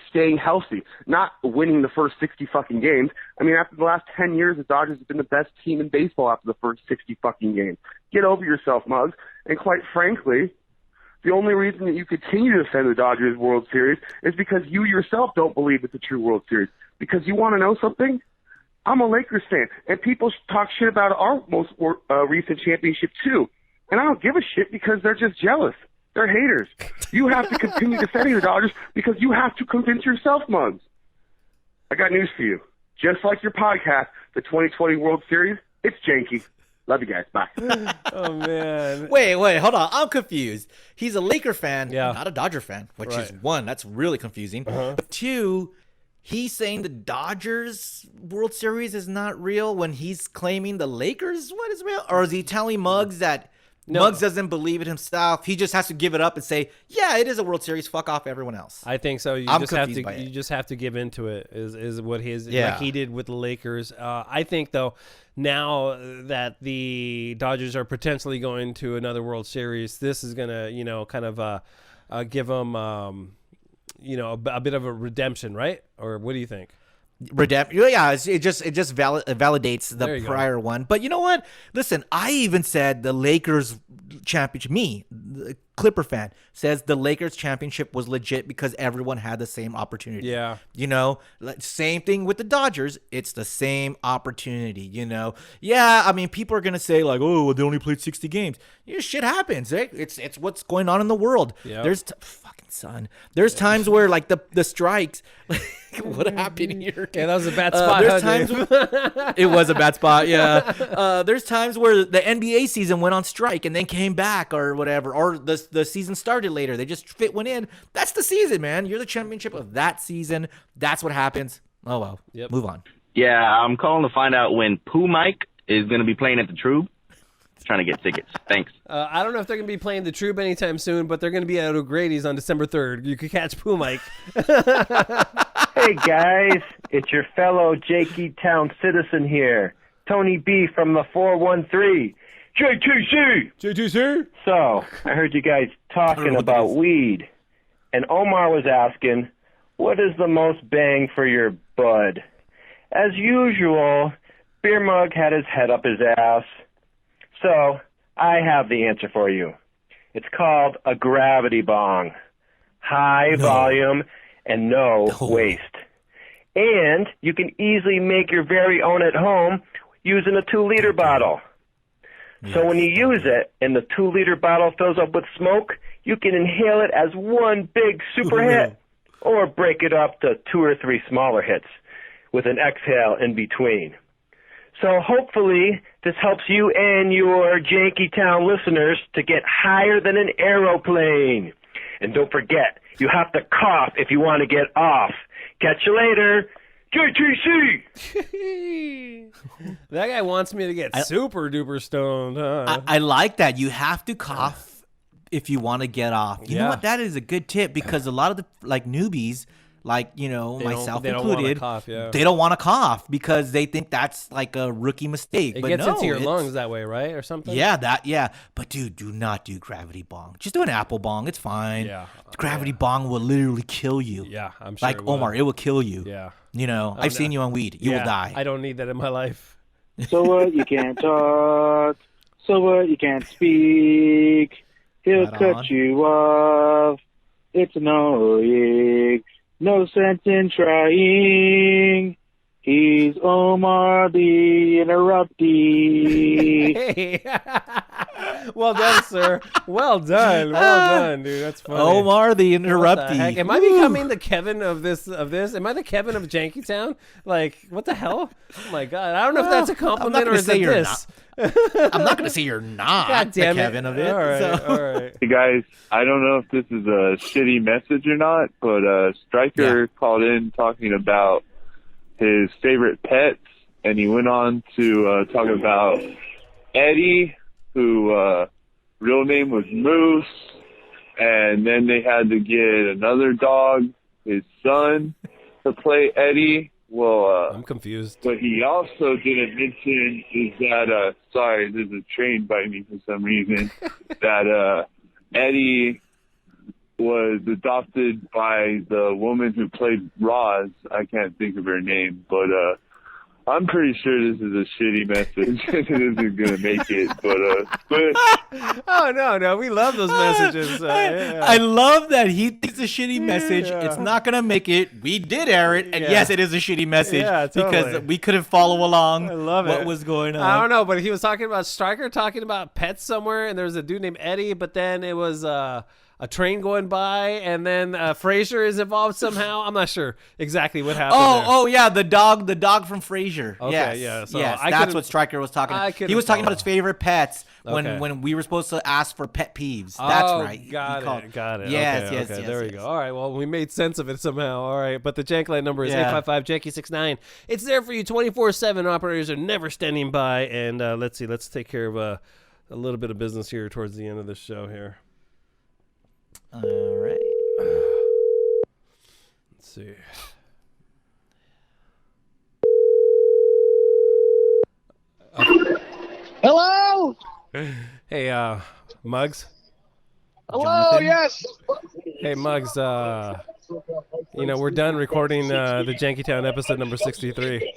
staying healthy, not winning the first 60 fucking games. I mean, after the last 10 years, the Dodgers have been the best team in baseball after the first 60 fucking games. Get over yourself, Muggs. And quite frankly, the only reason that you continue to defend the Dodgers World Series is because you yourself don't believe it's a true World Series. Because you want to know something? I'm a Lakers fan, and people talk shit about our most recent championship too. And I don't give a shit because they're just jealous. They're haters. You have to continue defending the Dodgers because you have to convince yourself, Muggs. I got news for you. Just like your podcast, the 2020 World Series, it's janky. Love you guys. Bye. Oh, man. Wait, hold on. I'm confused. He's a Laker fan, not a Dodger fan, which is one. That's really confusing. But two, he's saying the Dodgers World Series is not real when he's claiming the Lakers what is real? Or is he telling Muggs that Muggs doesn't believe it himself? He just has to give it up and say, yeah, it is a World Series. Fuck off everyone else. I think so. You just have to give into it is what like he did with the Lakers. I think, though, now that the Dodgers are potentially going to another World Series, this is going to, kind of give them, a bit of a redemption, right? Or what do you think? Yeah, it just validates the prior one. But you know what? Listen, I even said the Lakers championship. Me, the Clipper fan, says the Lakers championship was legit because everyone had the same opportunity. Yeah, same thing with the Dodgers. It's the same opportunity. Yeah. I mean, people are gonna say like, oh, well, they only played 60 games. Shit happens. Right? It's what's going on in the world. Yeah. There's There's times where like the strikes. What happened here? Yeah, that was a bad spot. There's times it was a bad spot. Yeah. There's times where the NBA season went on strike and then came back or whatever, or the season started later. They just fit one in. That's the season, man. You're the championship of that season. That's what happens. Oh well. Yep. Move on. Yeah, I'm calling to find out when Pooh Mike is going to be playing at the Trube. Trying to get tickets. Thanks. I don't know if they're going to be playing the Trube anytime soon, but they're going to be at O'Grady's on December 3rd. You could catch Pooh Mike. Hey, guys. It's your fellow Jakey Town citizen here. Tony B from the 413. JTC! So, I heard you guys talking about weed. And Omar was asking, what is the most bang for your bud? As usual, Beer Mug had his head up his ass. So, I have the answer for you. It's called a gravity bong. High volume and no waste. And you can easily make your very own at home using a 2-liter bottle. So when you use it and the 2-liter bottle fills up with smoke, you can inhale it as one big super hit or break it up to 2 or 3 smaller hits with an exhale in between. So hopefully this helps you and your Janky Town listeners to get higher than an aeroplane. And don't forget, you have to cough if you want to get off. Catch you later. JTC! That guy wants me to get super duper stoned. Huh? I like that. You have to cough if you want to get off. You know what? That is a good tip because a lot of the newbies, myself included, they don't want to cough because they think that's like a rookie mistake. It gets into your lungs that way, right? Or something? Yeah. But dude, do not do gravity bong. Just do an apple bong. It's fine. Yeah. Gravity bong will literally kill you. Yeah, I'm sure. Like Omar, it will kill you. Yeah. I've seen you on weed. You will die. I don't need that in my life. So what? You can't talk. So what? You can't speak. He'll cut you off. It's annoying. No sense in trying. He's Omar the interruptee. Hey. Well done, sir. Well done. Well done, dude. That's funny. Omar, the What the interruptee. heck? Am I becoming the Kevin of this? Am I the Kevin of Jankytown? Like, what the hell? Oh my god! I don't know if that's a compliment or is it this. I'm not going to say you're not God damn the it. Kevin of it. All right, so. all right. Hey guys, I don't know if this is a shitty message or not, but Stryker called in talking about his favorite pets, and he went on to talk about Eddie, who real name was Moose, and then they had to get another dog, his son, to play Eddie. Well, I'm confused. What he also didn't mention is that, sorry, there's a train by me for some reason, that Eddie was adopted by the woman who played Roz. I can't think of her name, but I'm pretty sure this is a shitty message. It isn't going to make it, but Oh, no, we love those messages. Yeah. I love that he thinks it's a shitty message. It's not going to make it. We did air it, and yes, it is a shitty message because we couldn't follow along what was going on. I don't know, but he was talking about Stryker talking about pets somewhere, and there was a dude named Eddie, but then it was a train going by, and then Frasier is involved somehow. I'm not sure exactly what happened. Oh, yeah, the dog from Frasier. Okay, yes, yeah. So yes, I that's what Stryker was talking about. He was talking about his favorite pets when we were supposed to ask for pet peeves. That's right. Got it. Yes, okay, yes. There we go. All right, well, we made sense of it somehow. All right, but the Jank line number is 855-JANKY69. It's there for you 24/7. Operators are never standing by. And let's see. Let's take care of a little bit of business here towards the end of the show here. All right. Let's see. Hello? Hey, Muggs. Hello, Jonathan? yes. Hey, Muggs. We're done recording the Jankytown episode number 63.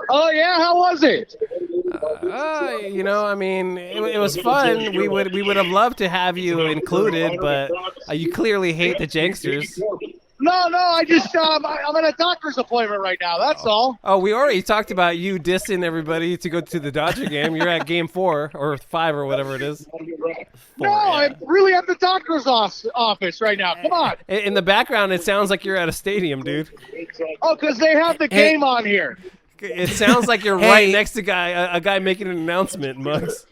Oh, yeah? How was it? It was fun. We would have loved to have you included, but you clearly hate the Janksters. No, I just, I'm at a doctor's appointment right now. That's all. Oh, we already talked about you dissing everybody to go to the Dodger game. You're at game 4 or 5 or whatever it is. No, I'm really at the doctor's office right now. Come on. In the background, it sounds like you're at a stadium, dude. Oh, because they have the game on here. It sounds like you're right next to a guy making an announcement, Muggs.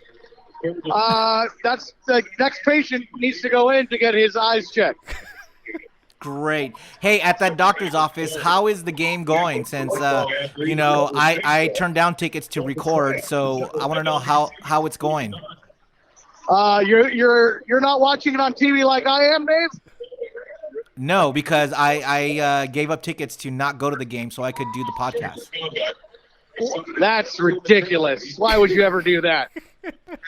That's the next patient needs to go in to get his eyes checked. Great. Hey, at that doctor's office, how is the game going? Since I turned down tickets to record, so I want to know how it's going. You're not watching it on TV like I am, Dave? No, because I gave up tickets to not go to the game so I could do the podcast. That's ridiculous. Why would you ever do that?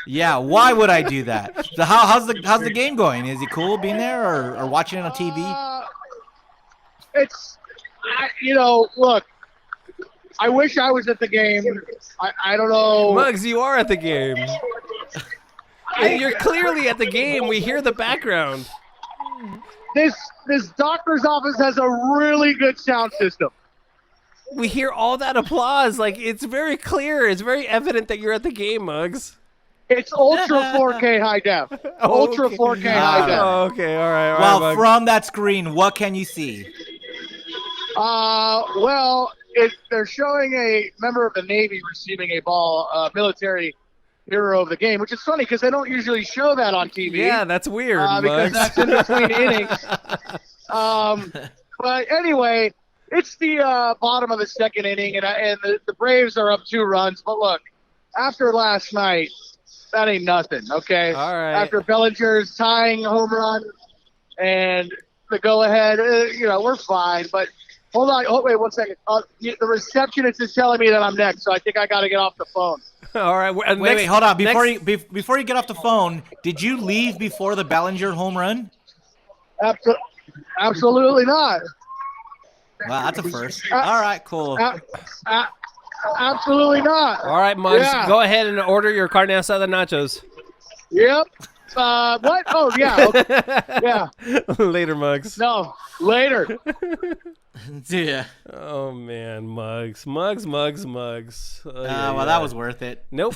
Yeah, why would I do that? So how's the game going? Is it cool being there or watching it on TV? Look, I wish I was at the game. I don't know. Muggs, you are at the game. You're clearly at the game. We hear the background. This doctor's office has a really good sound system. We hear all that applause. Like, it's very clear. It's very evident that you're at the game, Muggs. It's ultra 4K high def. Ultra 4K high def. Oh, okay, all right. Well, Muggs. from that screen, what can you see? They're showing a member of the Navy receiving a ball, military hero of the game, which is funny because they don't usually show that on TV. Yeah, that's weird, because that's in between innings. But anyway, it's the bottom of the second inning, and the Braves are up 2 runs. But look, after last night, that ain't nothing, okay? All right. After Bellinger's tying home run and the go-ahead, we're fine. But hold on. Oh, wait 1 second. The receptionist is telling me that I'm next, so I think I got to get off the phone. All right. Wait, hold on. Before you get off the phone, did you leave before the Bellinger home run? Absolutely not. Well, that's a first. All right, cool. Absolutely not. All right, Muggs, go ahead and order your carne asada nachos. Yep. What? Oh, yeah. Okay. Yeah. Later, Muggs. No, later. Yeah. Oh, man, Muggs. Well, that was worth it. Nope.